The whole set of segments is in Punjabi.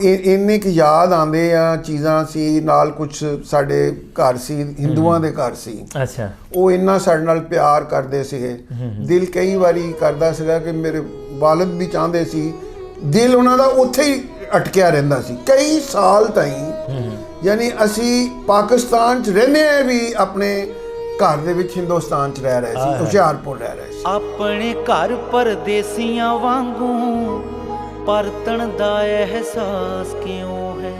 ਇੰਨੇ ਕੁ ਯਾਦ ਆਉਂਦੇ ਆ ਚੀਜ਼ਾਂ ਸੀ ਨਾਲ ਕੁਝ ਸਾਡੇ ਘਰ ਸੀ ਹਿੰਦੂਆਂ ਦੇ ਘਰ ਸੀ। ਅੱਛਾ। ਉਹ ਇੰਨਾ ਸਾਡੇ ਨਾਲ ਪਿਆਰ ਕਰਦੇ ਸੀਗੇ। ਦਿਲ ਕਈ ਵਾਰੀ ਕਰਦਾ ਸੀਗਾ ਕਿ ਮੇਰੇ ਵਾਲਿਦ ਵੀ ਚਾਹੁੰਦੇ ਸੀ, ਦਿਲ ਉਹਨਾਂ ਦਾ ਉੱਥੇ ਹੀ ਅਟਕਿਆ ਰਹਿੰਦਾ ਸੀ ਕਈ ਸਾਲ ਤਾਈਂ। ਯਾਨੀ ਅਸੀਂ ਪਾਕਿਸਤਾਨ 'ਚ ਰਹਿੰਦੇ ਆ ਵੀ ਆਪਣੇ ਘਰ ਦੇ ਵਿੱਚ ਹਿੰਦੁਸਤਾਨ 'ਚ ਰਹਿ ਰਹੇ ਸੀ, ਹੁਸ਼ਿਆਰਪੁਰ ਰਹਿ ਰਹੇ ਸੀ। ਆਪਣੇ ਘਰ ਪਰਦੇਸੀਆਂ ਵਾਂਗੂ ਪਰਤਣ ਦਾ ਅਹਿਸਾਸ ਕਿਉਂ ਹੈ?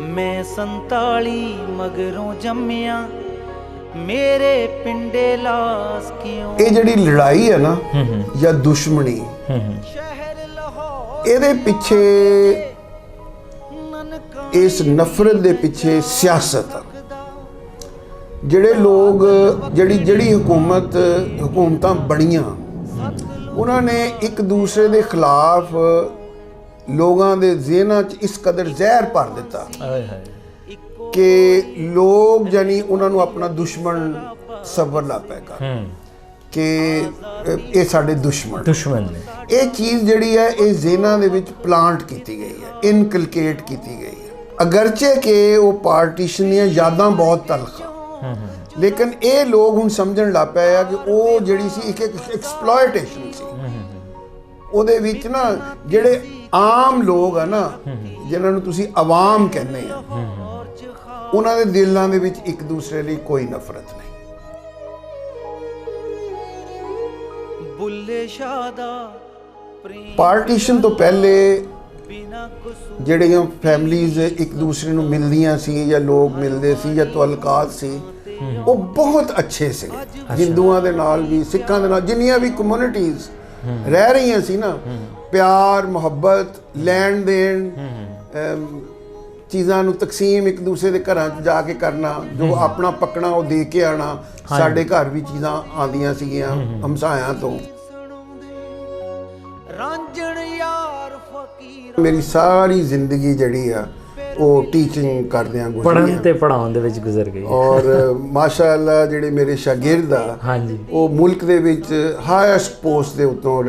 ਮੈਂ 47 ਮਗਰੋਂ ਜੰਮਿਆ, ਮੇਰੇ ਪਿੰਡੇ ਲਾਸ ਕਿਉਂ? ਇਹ ਜਿਹੜੀ ਲੜਾਈ ਹੈ ਨਾ ਜਾਂ ਦੁਸ਼ਮਣੀ, ਸ਼ਹਿਰ ਲਾਹੌਰ ਇਹਦੇ ਪਿੱਛੇ, ਇਸ ਨਫ਼ਰਤ ਦੇ ਪਿੱਛੇ ਸਿਆਸਤ ਆ। ਜਿਹੜੇ ਲੋਕ ਜਿਹੜੀ ਹੁਕੂਮਤਾਂ ਬਣੀਆਂ, ਉਹਨਾਂ ਨੇ ਇੱਕ ਦੂਸਰੇ ਦੇ ਖਿਲਾਫ ਲੋਕਾਂ ਦੇ ਜ਼ਿਹਨਾਂ 'ਚ ਇਸ ਕਦਰ ਜ਼ਹਿਰ ਭਰ ਦਿੱਤਾ ਕਿ ਲੋਕ ਜਾਨੀ ਉਹਨਾਂ ਨੂੰ ਆਪਣਾ ਦੁਸ਼ਮਣ ਸਬਰ ਲਾ ਪੈ ਕਰ ਕਿ ਇਹ ਸਾਡੇ ਦੁਸ਼ਮਣ ਨੇ। ਇਹ ਚੀਜ਼ ਜਿਹੜੀ ਹੈ ਇਹ ਜ਼ਿਹਨਾਂ ਦੇ ਵਿੱਚ ਪਲਾਂਟ ਕੀਤੀ ਗਈ ਹੈ, ਇਨਕਲਕੇਟ ਕੀਤੀ ਗਈ ਹੈ। ਅਗਰਚੇ ਕਿ ਉਹ ਪਾਰਟੀਸ਼ਨ ਦੀਆਂ ਯਾਦਾਂ ਬਹੁਤ ਤਲਖ, ਲੇਕਿਨ ਇਹ ਲੋਕ ਹੁਣ ਸਮਝਣ ਲੱਗ ਪਏ ਆ ਕਿ ਉਹ ਜਿਹੜੀ ਸੀ ਇੱਕ ਐਕਸਪਲੋਇਟੇਸ਼ਨ ਸੀ। ਉਹਦੇ ਵਿੱਚ ਨਾ ਜਿਹੜੇ ਆਮ ਲੋਕ ਆ ਨਾ, ਜਿਨ੍ਹਾਂ ਨੂੰ ਤੁਸੀਂ ਆਵਾਮ ਕਹਿੰਦੇ ਆ, ਉਹਨਾਂ ਦੇ ਦਿਲਾਂ ਦੇ ਵਿੱਚ ਇੱਕ ਦੂਸਰੇ ਲਈ ਕੋਈ ਨਫ਼ਰਤ ਨਹੀਂ। ਬੁੱਲੇ ਸ਼ਾਹ ਦਾ ਪਾਰਟੀਸ਼ਨ ਤੋਂ ਪਹਿਲੇ ਜਿਹੜੀਆਂ ਫੈਮਲੀਜ਼ ਇੱਕ ਦੂਸਰੇ ਨੂੰ ਮਿਲਦੀਆਂ ਸੀ ਜਾਂ ਲੋਕ ਮਿਲਦੇ ਸੀ ਜਾਂ ਤਅਲੁਕਾਤ ਸੀ, ਉਹ ਬਹੁਤ ਅੱਛੇ ਸੀ। ਹਿੰਦੂਆਂ ਦੇ ਨਾਲ ਵੀ, ਸਿੱਖਾਂ ਦੇ ਨਾਲ, ਜਿੰਨੀਆਂ ਵੀ ਕਮਿਊਨਿਟੀਜ਼ ਰਹਿ ਰਹੀਆਂ ਸੀ ਨਾ, ਪਿਆਰ ਮੁਹੱਬਤ, ਲੈਣ ਦੇਣ, ਚੀਜ਼ਾਂ ਨੂੰ ਤਕਸੀਮ ਇੱਕ ਦੂਸਰੇ ਦੇ ਘਰਾਂ 'ਚ ਜਾ ਕੇ ਕਰਨਾ, ਜੋ ਆਪਣਾ ਪੱਕਣਾ ਉਹ ਦੇ ਕੇ ਆਉਣਾ। ਸਾਡੇ ਘਰ ਵੀ ਚੀਜ਼ਾਂ ਆਉਂਦੀਆਂ ਸੀਗੀਆਂ ਹਮਸਾਇਆਂ ਤੋਂ। ਮੇਰੀ ਸਾਰੀ ਜ਼ਿੰਦਗੀ ਜਿਹੜੀ ਆ ਉਹ ਟੀਚਿੰਗ ਕਰਦਿਆਂ ਗੁਜ਼ਰੀ, ਪੜ੍ਹਨ ਤੇ ਪੜ੍ਹਾਉਣ ਦੇ ਵਿੱਚ ਗੁਜ਼ਰ ਗਈ। ਔਰ ਮਾਸ਼ਾਅੱਲਾ ਜਿਹੜੇ ਮੇਰੇ ਸ਼ਾਗਿਰਦ ਆ, ਹਾਂਜੀ, ਉਹ ਮੁਲਕ ਦੇ ਵਿੱਚ ਹਾਈਐਸਟ ਪੋਸਟ ਦੇ ਉੱਤੋਂ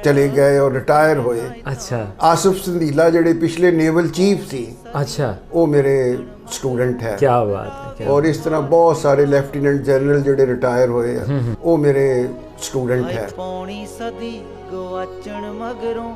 ਚਲੇ ਗਏ ਔਰ ਰਿਟਾਇਰ ਹੋਏ। ਅੱਛਾ। ਆਸਿਫ ਸੰਧੀਲਾ ਜਿਹੜੇ ਪਿਛਲੇ ਨੇਵਲ ਚੀਫ ਸੀ, ਅੱਛਾ, ਉਹ ਮੇਰੇ ਸਟੂਡੈਂਟ ਹੈ। ਕੀ ਬਾਤ ਹੈ। ਔਰ ਇਸ ਤਰ੍ਹਾਂ ਬਹੁਤ ਸਾਰੇ ਲੈਫਟੀਨੈਂਟ ਜਨਰਲ ਜਿਹੜੇ ਰਿਟਾਇਰ ਹੋਏ ਆ, ਉਹ ਮੇਰੇ ਸਟੂਡੈਂਟ ਹੈ। ਪੌਣੀ ਸਦੀ ਗਵਾਚਣ ਮਗਰੋਂ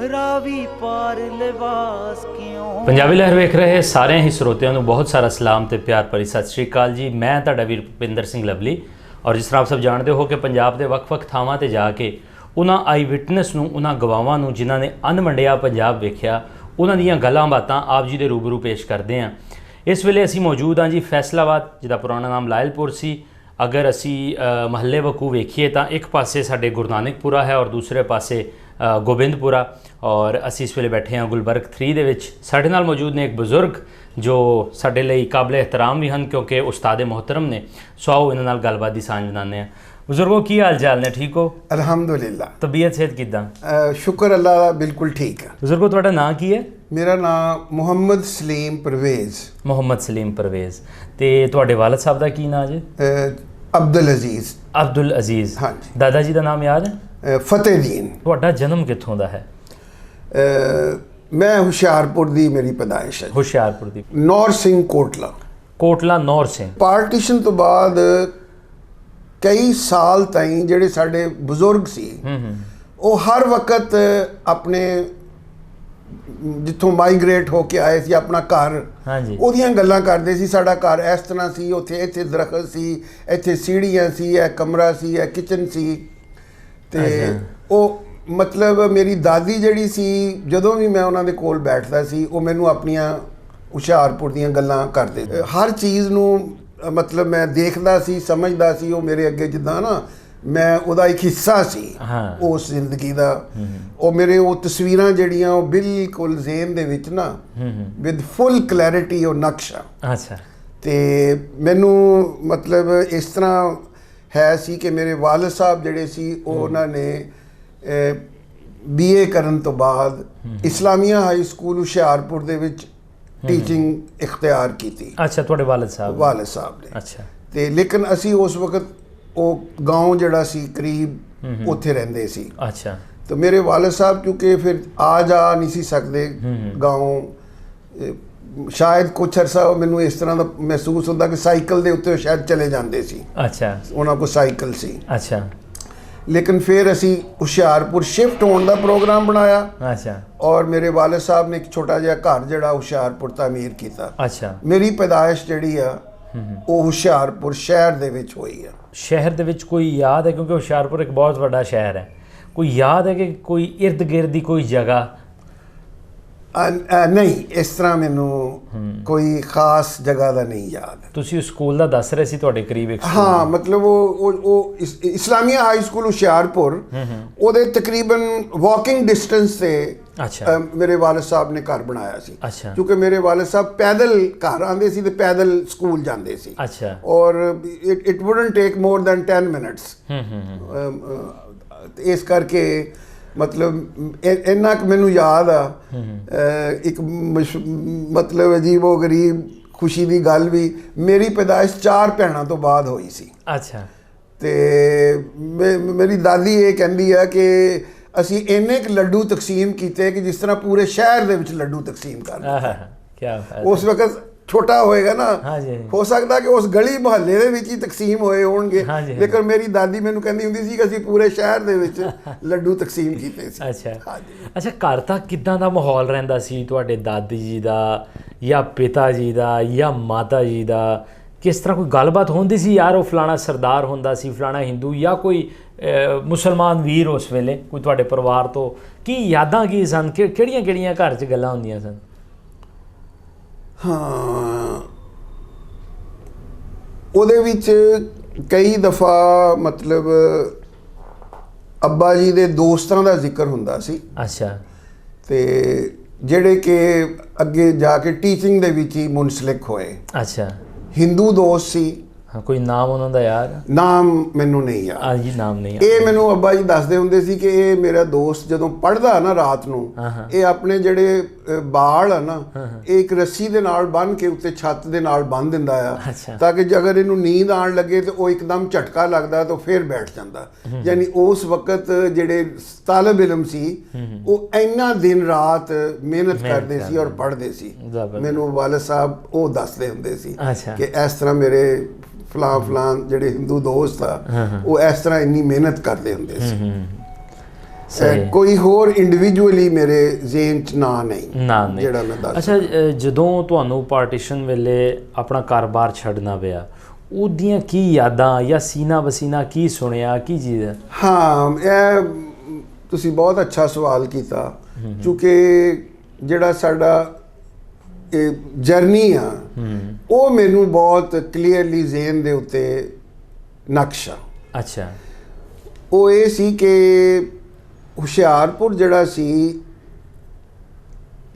ਰਾਵੀ ਪਾਰ ਲਿਬਾਸ ਕਿਉਂ? ਪੰਜਾਬੀ ਲਹਿਰ ਵੇਖ ਰਹੇ ਸਾਰੇ ਹੀ ਸਰੋਤਿਆਂ ਨੂੰ ਬਹੁਤ ਸਾਰਾ ਸਲਾਮ ਤੇ ਪਿਆਰ ਭਰੀ ਸਤਿ ਸ਼੍ਰੀ ਅਕਾਲ ਜੀ। ਮੈਂ ਤੁਹਾਡਾ ਵੀਰ ਭੁਪਿੰਦਰ ਸਿੰਘ ਲਵਲੀ। ਔਰ ਜਿਸ ਤਰ੍ਹਾਂ ਆਪ ਸਭ ਜਾਣਦੇ ਹੋ ਕਿ ਪੰਜਾਬ ਦੇ ਵੱਖ-ਵੱਖ ਥਾਵਾਂ ਤੇ ਜਾ ਕੇ ਉਹਨਾਂ ਆਈ ਵਿਟਨੈਸ ਨੂੰ, ਉਹਨਾਂ ਗਵਾਹਾਂ ਨੂੰ, ਜਿਨ੍ਹਾਂ ਨੇ ਅਣਵੰਡਿਆ ਪੰਜਾਬ ਵੇਖਿਆ, ਉਹਨਾਂ ਦੀਆਂ ਗੱਲਾਂ ਬਾਤਾਂ ਆਪ ਜੀ ਦੇ ਰੂਬਰੂ ਪੇਸ਼ ਕਰਦੇ ਹਾਂ। ਇਸ ਵੇਲੇ ਅਸੀਂ ਮੌਜੂਦ ਹਾਂ ਜੀ ਫੈਸਲਾਬਾਦ, ਜਿਹਦਾ ਪੁਰਾਣਾ ਨਾਮ ਲਾਇਲਪੁਰ ਸੀ। ਅਗਰ ਅਸੀਂ ਮਹੱਲੇ ਵਕੂ ਵੇਖੀਏ ਤਾਂ ਇੱਕ ਪਾਸੇ ਸਾਡੇ ਗੁਰੂ ਨਾਨਕਪੁਰਾ ਹੈ ਔਰ ਦੂਸਰੇ ਪਾਸੇ ਗੋਬਿੰਦਪੁਰਾ। ਔਰ ਅਸੀਂ ਇਸ ਵੇਲੇ ਬੈਠੇ ਹਾਂ ਗੁਲਬਰਗ 3 ਦੇ ਵਿੱਚ। ਸਾਡੇ ਨਾਲ ਮੌਜੂਦ ਨੇ ਇੱਕ ਬਜ਼ੁਰਗ ਜੋ ਸਾਡੇ ਲਈ ਕਾਬਲੇ ਇਹਤਰਾਮ ਵੀ ਹਨ, ਕਿਉਂਕਿ ਉਸਤਾਦ ਮੁਹਤਰਮ ਨੇ। ਸੋ ਆਓ ਇਹਨਾਂ ਨਾਲ ਗੱਲਬਾਤ ਦੀ ਸਾਂਝ ਬਣਾਉਂਦੇ ਹਾਂ। ਬਜ਼ੁਰਗੋ, ਕੀ ਹਾਲ ਚਾਲ ਨੇ? ਠੀਕ ਹੋ? ਅਲਹਮਦੁਲਿਲਾ। ਤਬੀਅਤ ਸਿਹਤ ਕਿੱਦਾਂ? ਸ਼ੁਕਰ ਅੱਲਾ ਦਾ, ਬਿਲਕੁਲ ਠੀਕ ਹੈ। ਬਜ਼ੁਰਗੋ, ਤੁਹਾਡਾ ਨਾਂ ਕੀ ਹੈ? ਮੇਰਾ ਨਾਮ ਮੁਹੰਮਦ ਸਲੀਮ ਪਰਵੇਜ਼। ਮੁਹੰਮਦ ਸਲੀਮ ਪਰਵੇਜ਼। ਤੇ ਤੁਹਾਡੇ ਵਾਲਦ ਸਾਹਿਬ ਦਾ ਕੀ ਨਾਂ ਜੀ? ਅਬਦੁਲ ਅਜ਼ੀਜ਼। ਅਬਦੁਲ ਅਜ਼ੀਜ਼। ਹਾਂਜੀ। ਦਾਦਾ ਜੀ ਦਾ ਨਾਮ ਯਾਦ ਹੈ? ਫਤਿਹਦੀਨ। ਤੁਹਾਡਾ ਜਨਮ ਕਿੱਥੋਂ ਦਾ ਹੈ? ਮੈਂ ਹੁਸ਼ਿਆਰਪੁਰ ਦੀ ਮੇਰੀ ਪੈਦਾਇਸ਼ ਹੈ। ਹੁਸ਼ਿਆਰਪੁਰ ਦੀ? ਨੌਰ ਸਿੰਘ ਕੋਟਲਾ। ਕੋਟਲਾ ਨੌਰ ਸਿੰਘ। ਪਾਰਟੀਸ਼ਨ ਤੋਂ ਬਾਅਦ ਕਈ ਸਾਲ ਤਾਈਂ ਜਿਹੜੇ ਸਾਡੇ ਬਜ਼ੁਰਗ ਸੀ, ਉਹ ਹਰ ਵਕਤ ਆਪਣੇ ਜਿੱਥੋਂ ਮਾਈਗ੍ਰੇਟ ਹੋ ਕੇ ਆਏ ਸੀ, ਆਪਣਾ ਘਰ, ਉਹਦੀਆਂ ਗੱਲਾਂ ਕਰਦੇ ਸੀ। ਸਾਡਾ ਘਰ ਇਸ ਤਰ੍ਹਾਂ ਸੀ, ਇੱਥੇ ਦਰਖਤ ਸੀ, ਇੱਥੇ ਸੀੜੀਆਂ ਸੀ, ਇਹ ਕਮਰਾ ਸੀ, ਇਹ ਕਿਚਨ ਸੀ। ਤੇ ਉਹ ਮਤਲਬ ਮੇਰੀ ਦਾਦੀ ਜਿਹੜੀ ਸੀ, ਜਦੋਂ ਵੀ ਮੈਂ ਉਹਨਾਂ ਦੇ ਕੋਲ ਬੈਠਦਾ ਸੀ, ਉਹ ਮੈਨੂੰ ਆਪਣੀਆਂ ਹੁਸ਼ਿਆਰਪੁਰ ਦੀਆਂ ਗੱਲਾਂ ਕਰਦੇ। ਹਰ ਚੀਜ਼ ਨੂੰ ਮਤਲਬ ਮੈਂ ਦੇਖਦਾ ਸੀ, ਸਮਝਦਾ ਸੀ। ਉਹ ਮੇਰੇ ਅੱਗੇ ਜਿੱਦਾਂ ਨਾ ਮੈਂ ਉਹਦਾ ਇੱਕ ਹਿੱਸਾ ਸੀ ਉਸ ਜ਼ਿੰਦਗੀ ਦਾ। ਉਹ ਮੇਰੇ ਉਹ ਤਸਵੀਰਾਂ ਜਿਹੜੀਆਂ ਉਹ ਬਿਲਕੁਲ ਜ਼ੇਨ ਦੇ ਵਿੱਚ ਨਾ ਵਿਦ ਫੁੱਲ ਕਲੈਰਿਟੀ ਉਹ ਨਕਸ਼ਾ। ਅੱਛਾ। ਤੇ ਮੈਨੂੰ ਮਤਲਬ ਇਸ ਤਰ੍ਹਾਂ ਹੈ ਸੀ ਕਿ ਮੇਰੇ ਵਾਲਿਦ ਸਾਹਿਬ ਜਿਹੜੇ ਸੀ, ਉਹ ਉਹਨਾਂ ਨੇ BA ਕਰਨ ਤੋਂ ਬਾਅਦ ਇਸਲਾਮੀਆ ਹਾਈ ਸਕੂਲ ਹੁਸ਼ਿਆਰਪੁਰ ਦੇ ਵਿੱਚ ਟੀਚਿੰਗ ਇਖਤਿਆਰ ਕੀਤੀ। ਅੱਛਾ, ਤੁਹਾਡੇ ਵਾਲਿਦ ਸਾਹਿਬ? ਵਾਲਿਦ ਸਾਹਿਬ ਨੇ। ਅੱਛਾ। ਤੇ ਲੇਕਿਨ ਅਸੀਂ ਉਸ ਵਕਤ ਉਹ ਗਾਉਂ ਜਿਹੜਾ ਸੀ ਕਰੀਬ ਉੱਥੇ ਰਹਿੰਦੇ ਸੀ। ਅੱਛਾ। तो मेरे वाले साहब क्योंकि फिर आ जा नहीं सी सकते गाँव, ਸ਼ਾਇਦ ਕੁਛ ਅਰਸਾ ਮੈਨੂੰ ਇਸ ਤਰ੍ਹਾਂ ਦਾ ਮਹਿਸੂਸ ਹੁੰਦਾ ਕਿ ਸਾਈਕਲ ਦੇ ਉੱਤੇ ਸ਼ਾਇਦ ਚਲੇ ਜਾਂਦੇ ਸੀ। ਅੱਛਾ, ਉਹਨਾਂ ਕੋਲ ਸਾਈਕਲ ਸੀ। ਅੱਛਾ, ਲੇਕਿਨ ਫਿਰ ਅਸੀਂ ਹੁਸ਼ਿਆਰਪੁਰ ਸ਼ਿਫਟ ਹੋਣ ਦਾ ਪ੍ਰੋਗਰਾਮ ਬਣਾਇਆ। ਅੱਛਾ, ਔਰ ਮੇਰੇ ਵਾਲਿਦ ਸਾਹਿਬ ਨੇ ਇੱਕ ਛੋਟਾ ਜਿਹਾ ਘਰ ਜਿਹੜਾ ਹੁਸ਼ਿਆਰਪੁਰ ਤਾਮੀਰ ਕੀਤਾ। ਅੱਛਾ। ਮੇਰੀ ਪੈਦਾਇਸ਼ ਜਿਹੜੀ ਆ ਉਹ ਹੁਸ਼ਿਆਰਪੁਰ ਸ਼ਹਿਰ ਦੇ ਵਿੱਚ ਹੋਈ ਆ। ਸ਼ਹਿਰ ਦੇ ਵਿੱਚ ਕੋਈ ਯਾਦ ਹੈ, ਕਿਉਂਕਿ ਹੁਸ਼ਿਆਰਪੁਰ ਇੱਕ ਬਹੁਤ ਵੱਡਾ ਸ਼ਹਿਰ ਹੈ, ਕੋਈ ਯਾਦ ਹੈ ਕਿ ਕੋਈ ਇਰਦ ਗਿਰਦ ਦੀ ਕੋਈ ਜਗ੍ਹਾ? ਨਹੀਂ, ਇਸ ਤਰ੍ਹਾਂ ਮੈਨੂੰ ਕੋਈ ਖਾਸ ਜਗ੍ਹਾ ਦਾ ਨਹੀਂ ਯਾਦ। ਤੁਸੀਂ ਉਸ ਸਕੂਲ ਦਾ ਦੱਸ ਰਹੇ ਸੀ, ਤੁਹਾਡੇ ਕਰੀਬ ਇੱਕ ਹਾਂ, ਮਤਲਬ ਉਹ ਇਸਲਾਮੀਆ ਹਾਈ ਸਕੂਲ ਹੁਸ਼ਿਆਰਪੁਰ, ਉਹਦੇ ਤਕਰੀਬਨ ਵਾਕਿੰਗ ਡਿਸਟੈਂਸ ਤੇ ਅੱਛਾ ਮੇਰੇ ਵਾਲਿਦ ਸਾਹਿਬ ਨੇ ਘਰ ਬਣਾਇਆ ਸੀ। ਅੱਛਾ, ਕਿਉਂਕਿ ਮੇਰੇ ਵਾਲਿਦ ਸਾਹਿਬ ਪੈਦਲ ਘਰ ਆਉਂਦੇ ਸੀ ਤੇ ਪੈਦਲ ਸਕੂਲ ਜਾਂਦੇ ਸੀ। ਅੱਛਾ। ਔਰ it wouldn't take more than 10 minutes. ਇਸ ਕਰਕੇ ਮਤਲਬ ਇੰਨਾ ਕੁ ਮੈਨੂੰ ਯਾਦ ਆ। ਇੱਕ ਮਤਲਬ ਅਜੀਬੋ ਗਰੀਬ ਖੁਸ਼ੀ ਦੀ ਗੱਲ ਵੀ, ਮੇਰੀ ਪੈਦਾਇਸ਼ 4 ਭੈਣਾਂ ਤੋਂ ਬਾਅਦ ਹੋਈ ਸੀ। ਅੱਛਾ। ਤੇ ਮੇਰੀ ਦਾਦੀ ਇਹ ਕਹਿੰਦੀ ਆ ਕਿ ਅਸੀਂ ਇੰਨੇ ਕੁ ਲੱਡੂ ਤਕਸੀਮ ਕੀਤੇ ਕਿ ਜਿਸ ਤਰ੍ਹਾਂ ਪੂਰੇ ਸ਼ਹਿਰ ਦੇ ਵਿੱਚ ਲੱਡੂ ਤਕਸੀਮ ਕਰ ਦਿੱਤੇ। ਉਸ ਵਕਤ ਛੋਟਾ ਹੋਏਗਾ ਨਾ, ਹੋ ਸਕਦਾ ਕਿ ਉਸ ਗਲੀ ਮੁਹੱਲੇ ਦੇ ਵਿੱਚ ਹੀ ਤਕਸੀਮ ਹੋਏ ਹੋਣਗੇ, ਲੇਕਿਨ ਮੇਰੀ ਦਾਦੀ ਮੈਨੂੰ ਕਹਿੰਦੀ ਹੁੰਦੀ ਸੀ ਕਿ ਅਸੀਂ ਪੂਰੇ ਸ਼ਹਿਰ ਦੇ ਵਿੱਚ ਲੱਡੂ ਤਕਸੀਮ ਕੀਤੇ ਸੀ। ਅੱਛਾ, ਅੱਛਾ। ਘਰ ਤਾਂ ਕਿੱਦਾਂ ਦਾ ਮਾਹੌਲ ਰਹਿੰਦਾ ਸੀ ਤੁਹਾਡੇ ਦਾਦੀ ਜੀ ਦਾ ਜਾਂ ਪਿਤਾ ਜੀ ਦਾ ਜਾਂ ਮਾਤਾ ਜੀ ਦਾ? ਕਿਸ ਤਰ੍ਹਾਂ ਕੋਈ ਗੱਲਬਾਤ ਹੁੰਦੀ ਸੀ, ਯਾਰ ਉਹ ਫਲਾਣਾ ਸਰਦਾਰ ਹੁੰਦਾ ਸੀ, ਫਲਾਣਾ ਹਿੰਦੂ, ਜਾਂ ਕੋਈ ਮੁਸਲਮਾਨ ਵੀਰ ਉਸ ਵੇਲੇ ਕੋਈ ਤੁਹਾਡੇ ਪਰਿਵਾਰ ਤੋਂ? ਕੀ ਯਾਦਾਂ ਕੀ ਸਨ, ਕਿਹੜੀਆਂ ਕਿਹੜੀਆਂ ਘਰ 'ਚ ਗੱਲਾਂ ਹੁੰਦੀਆਂ ਸਨ? ਹਾਂ, ਉਹਦੇ ਵਿੱਚ ਕਈ ਦਫਾ ਮਤਲਬ ਅੱਬਾ ਜੀ ਦੇ ਦੋਸਤਾਂ ਦਾ ਜ਼ਿਕਰ ਹੁੰਦਾ ਸੀ। ਅੱਛਾ। ਤੇ ਜਿਹੜੇ ਕਿ ਅੱਗੇ ਜਾ ਕੇ ਟੀਚਿੰਗ ਦੇ ਵਿੱਚ ਹੀ ਮੁਨਸਲਿਕ ਹੋਏ। ਅੱਛਾ। ਹਿੰਦੂ ਦੋਸਤ ਸੀ। ਹਾਂ, ਕੋਈ ਨਾਮ ਉਹਨਾਂ ਦਾ ਯਾਦ? ਨਾਮ ਮੈਨੂੰ ਨਹੀਂ ਯਾਦ ਜੀ, ਨਾਮ ਨਹੀਂ। ਇਹ ਮੈਨੂੰ ਅੱਬਾ ਜੀ ਦੱਸਦੇ ਹੁੰਦੇ ਸੀ ਕਿ ਇਹ ਮੇਰਾ ਦੋਸਤ ਜਦੋਂ ਪੜ੍ਹਦਾ ਨਾ ਰਾਤ ਨੂੰ, ਇਹ ਆਪਣੇ ਜਿਹੜੇ ਬਾਲ ਆ ਨਾ, ਇਹ ਇੱਕ ਰੱਸੀ ਦੇ ਨਾਲ ਬੰਨ੍ਹ ਕੇ ਉੱਤੇ ਛੱਤ ਦੇ ਨਾਲ ਬੰਨ੍ਹ ਦਿੰਦਾ ਆ, ਤਾਂ ਕਿ ਅਗਰ ਇਹਨੂੰ ਨੀਂਦ ਆਉਣ ਲੱਗੇ ਤੇ ਉਹ ਇੱਕਦਮ ਝਟਕਾ ਲੱਗਦਾ ਤਾਂ ਫਿਰ ਬੈਠ ਜਾਂਦਾ। ਯਾਨੀ ਉਸ ਵਕਤ ਜਿਹੜੇ ਤਾਲਿਬ ਇਲਮ ਸੀ ਉਹ ਇੰਨਾ ਦਿਨ ਰਾਤ ਮਿਹਨਤ ਕਰਦੇ ਸੀ ਔਰ ਪੜ੍ਹਦੇ ਸੀ। ਮੈਨੂੰ ਵਾਲਿਦ ਸਾਹਿਬ ਉਹ ਦੱਸਦੇ ਹੁੰਦੇ ਸੀ ਕਿ ਇਸ ਤਰ੍ਹਾਂ ਮੇਰੇ ਫਲਾਂ ਜਿਹੜੇ ਹਿੰਦੂ ਦੋਸਤ ਆ ਉਹ ਇਸ ਤਰ੍ਹਾਂ ਇੰਨੀ ਮਿਹਨਤ ਕਰਦੇ ਹੁੰਦੇ ਸੀ। ਕੋਈ ਹੋਰ ਇੰਡੀਵਿਜੂਅਲੀ ਮੇਰੇ ਜ਼ਿਹਨ 'ਚ ਨਾਂ ਨਹੀਂ ਜਿਹੜਾ ਮੈਂ ਦੱਸ। ਅੱਛਾ, ਜਦੋਂ ਤੁਹਾਨੂੰ ਪਾਰਟੀਸ਼ਨ ਵੇਲੇ ਆਪਣਾ ਘਰ-ਬਾਰ ਛੱਡਣਾ ਪਿਆ, ਉਹਦੀਆਂ ਕੀ ਯਾਦਾਂ ਜਾਂ ਸੀਨਾ ਬਸੀਨਾ ਕੀ ਸੁਣਿਆ, ਕੀ ਚੀਜ਼? ਹਾਂ, ਇਹ ਤੁਸੀਂ ਬਹੁਤ ਅੱਛਾ ਸਵਾਲ ਕੀਤਾ, ਕਿਉਂਕਿ ਜਿਹੜਾ ਸਾਡਾ ਇਹ ਜਰਨੀ ਆ ਉਹ ਮੈਨੂੰ ਬਹੁਤ ਕਲੀਅਰਲੀ ਜ਼ਿਹਨ ਦੇ ਉੱਤੇ ਨਕਸ਼ਾ। ਅੱਛਾ। ਉਹ ਇਹ ਸੀ ਕਿ ਹੁਸ਼ਿਆਰਪੁਰ ਜਿਹੜਾ ਸੀ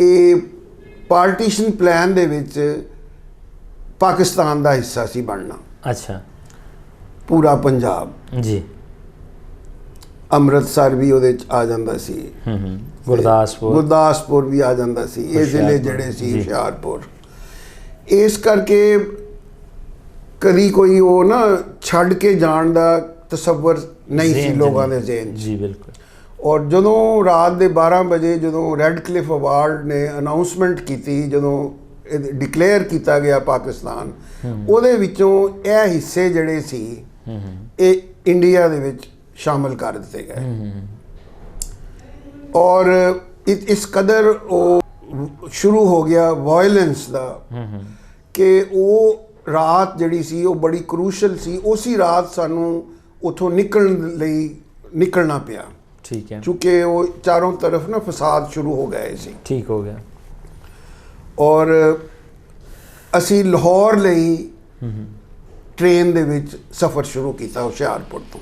ਇਹ ਪਾਰਟੀਸ਼ਨ ਪਲਾਨ ਦੇ ਵਿੱਚ ਪਾਕਿਸਤਾਨ ਦਾ ਹਿੱਸਾ ਸੀ ਬਣਨਾ। ਅੱਛਾ। ਪੂਰਾ ਪੰਜਾਬ ਜੀ, ਅੰਮ੍ਰਿਤਸਰ ਵੀ ਉਹਦੇ 'ਚ ਆ ਜਾਂਦਾ ਸੀ, ਗੁਰਦਾਸਪੁਰ ਵੀ ਆ ਜਾਂਦਾ ਸੀ, ਇਹ ਜ਼ਿਲ੍ਹੇ ਜਿਹੜੇ ਸੀ ਹੁਸ਼ਿਆਰਪੁਰ। ਇਸ ਕਰਕੇ ਕਦੀ ਕੋਈ ਉਹ ਨਾ ਛੱਡ ਕੇ ਜਾਣ ਦਾ ਤਸੱਵਰ ਨਹੀਂ ਸੀ ਲੋਕਾਂ ਦੇ ਜ਼ਿਹਨ 'ਚ। ਜੀ ਬਿਲਕੁਲ। ਔਰ ਜਦੋਂ ਰਾਤ ਦੇ 12 ਵਜੇ ਜਦੋਂ ਰੈੱਡ ਕਲਿਫ ਅਵਾਰਡ ਨੇ ਅਨਾਊਂਸਮੈਂਟ ਕੀਤੀ, ਜਦੋਂ ਡਿਕਲੇਅਰ ਕੀਤਾ ਗਿਆ ਪਾਕਿਸਤਾਨ, ਉਹਦੇ ਵਿੱਚੋਂ ਇਹ ਹਿੱਸੇ ਜਿਹੜੇ ਸੀ ਇਹ ਇੰਡੀਆ ਦੇ ਵਿੱਚ ਸ਼ਾਮਲ ਕਰ ਦਿੱਤੇ ਗਏ। ਔਰ ਇਸ ਕਦਰ ਉਹ ਸ਼ੁਰੂ ਹੋ ਗਿਆ ਵਾਇਲੈਂਸ ਦਾ ਕਿ ਉਹ ਰਾਤ ਜਿਹੜੀ ਸੀ ਉਹ ਬੜੀ ਕਰੂਸ਼ਲ ਸੀ। ਉਸੇ ਰਾਤ ਸਾਨੂੰ ਉੱਥੋਂ ਨਿਕਲਣਾ ਪਿਆ। ਠੀਕ ਹੈ। ਕਿਉਂਕਿ ਉਹ ਚਾਰੋਂ ਤਰਫ ਨਾ ਫਸਾਦ ਸ਼ੁਰੂ ਹੋ ਗਏ ਸੀ। ਠੀਕ ਹੋ ਗਿਆ। ਔਰ ਅਸੀਂ ਲਾਹੌਰ ਲਈ ਟ੍ਰੇਨ ਦੇ ਵਿੱਚ ਸਫ਼ਰ ਸ਼ੁਰੂ ਕੀਤਾ ਹੁਸ਼ਿਆਰਪੁਰ ਤੋਂ।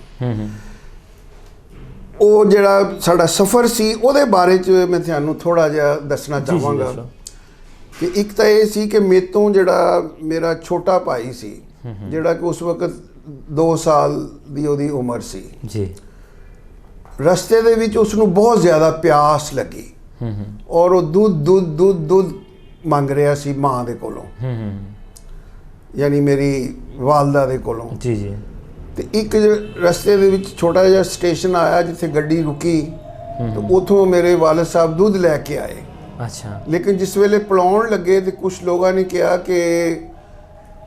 ਉਹ ਜਿਹੜਾ ਸਾਡਾ ਸਫ਼ਰ ਸੀ ਉਹਦੇ ਬਾਰੇ 'ਚ ਮੈਂ ਤੁਹਾਨੂੰ ਥੋੜ੍ਹਾ ਜਿਹਾ ਦੱਸਣਾ ਚਾਹਾਂਗਾ ਕਿ ਇੱਕ ਤਾਂ ਇਹ ਸੀ ਕਿ ਮੇਰੇ ਤੋਂ ਜਿਹੜਾ ਮੇਰਾ ਛੋਟਾ ਭਾਈ ਸੀ, ਜਿਹੜਾ ਕਿ ਉਸ ਵਕਤ 2 ਸਾਲ ਦੀ ਉਹਦੀ ਉਮਰ ਸੀ ਜੀ, ਰਸਤੇ ਦੇ ਵਿੱਚ ਉਸ ਨੂੰ ਬਹੁਤ ਜ਼ਿਆਦਾ ਪਿਆਸ ਲੱਗੀ ਔਰ ਉਹ ਦੁੱਧ ਮੰਗ ਰਿਹਾ ਸੀ ਮਾਂ ਦੇ ਕੋਲੋਂ, ਯਾਨੀ ਮੇਰੀ ਵਾਲਦਾ ਦੇ ਕੋਲੋਂ। ਜੀ ਜੀ। ਤੇ ਇੱਕ ਰਸਤੇ ਦੇ ਵਿੱਚ ਛੋਟਾ ਜਿਹਾ ਸਟੇਸ਼ਨ ਆਇਆ ਜਿੱਥੇ ਗੱਡੀ ਰੁਕੀ ਤੇ ਉਥੋਂ ਮੇਰੇ ਵਾਲਦ ਸਾਹਿਬ ਦੁੱਧ ਲੈ ਕੇ ਆਏ। ਅੱਛਾ ਲੇਕਿਨ ਜਿਸ ਵੇਲੇ ਪਿਲਾਉਣ ਲੱਗੇ ਤੇ ਕੁਝ ਲੋਕਾਂ ਨੇ ਕਿਹਾ ਕਿ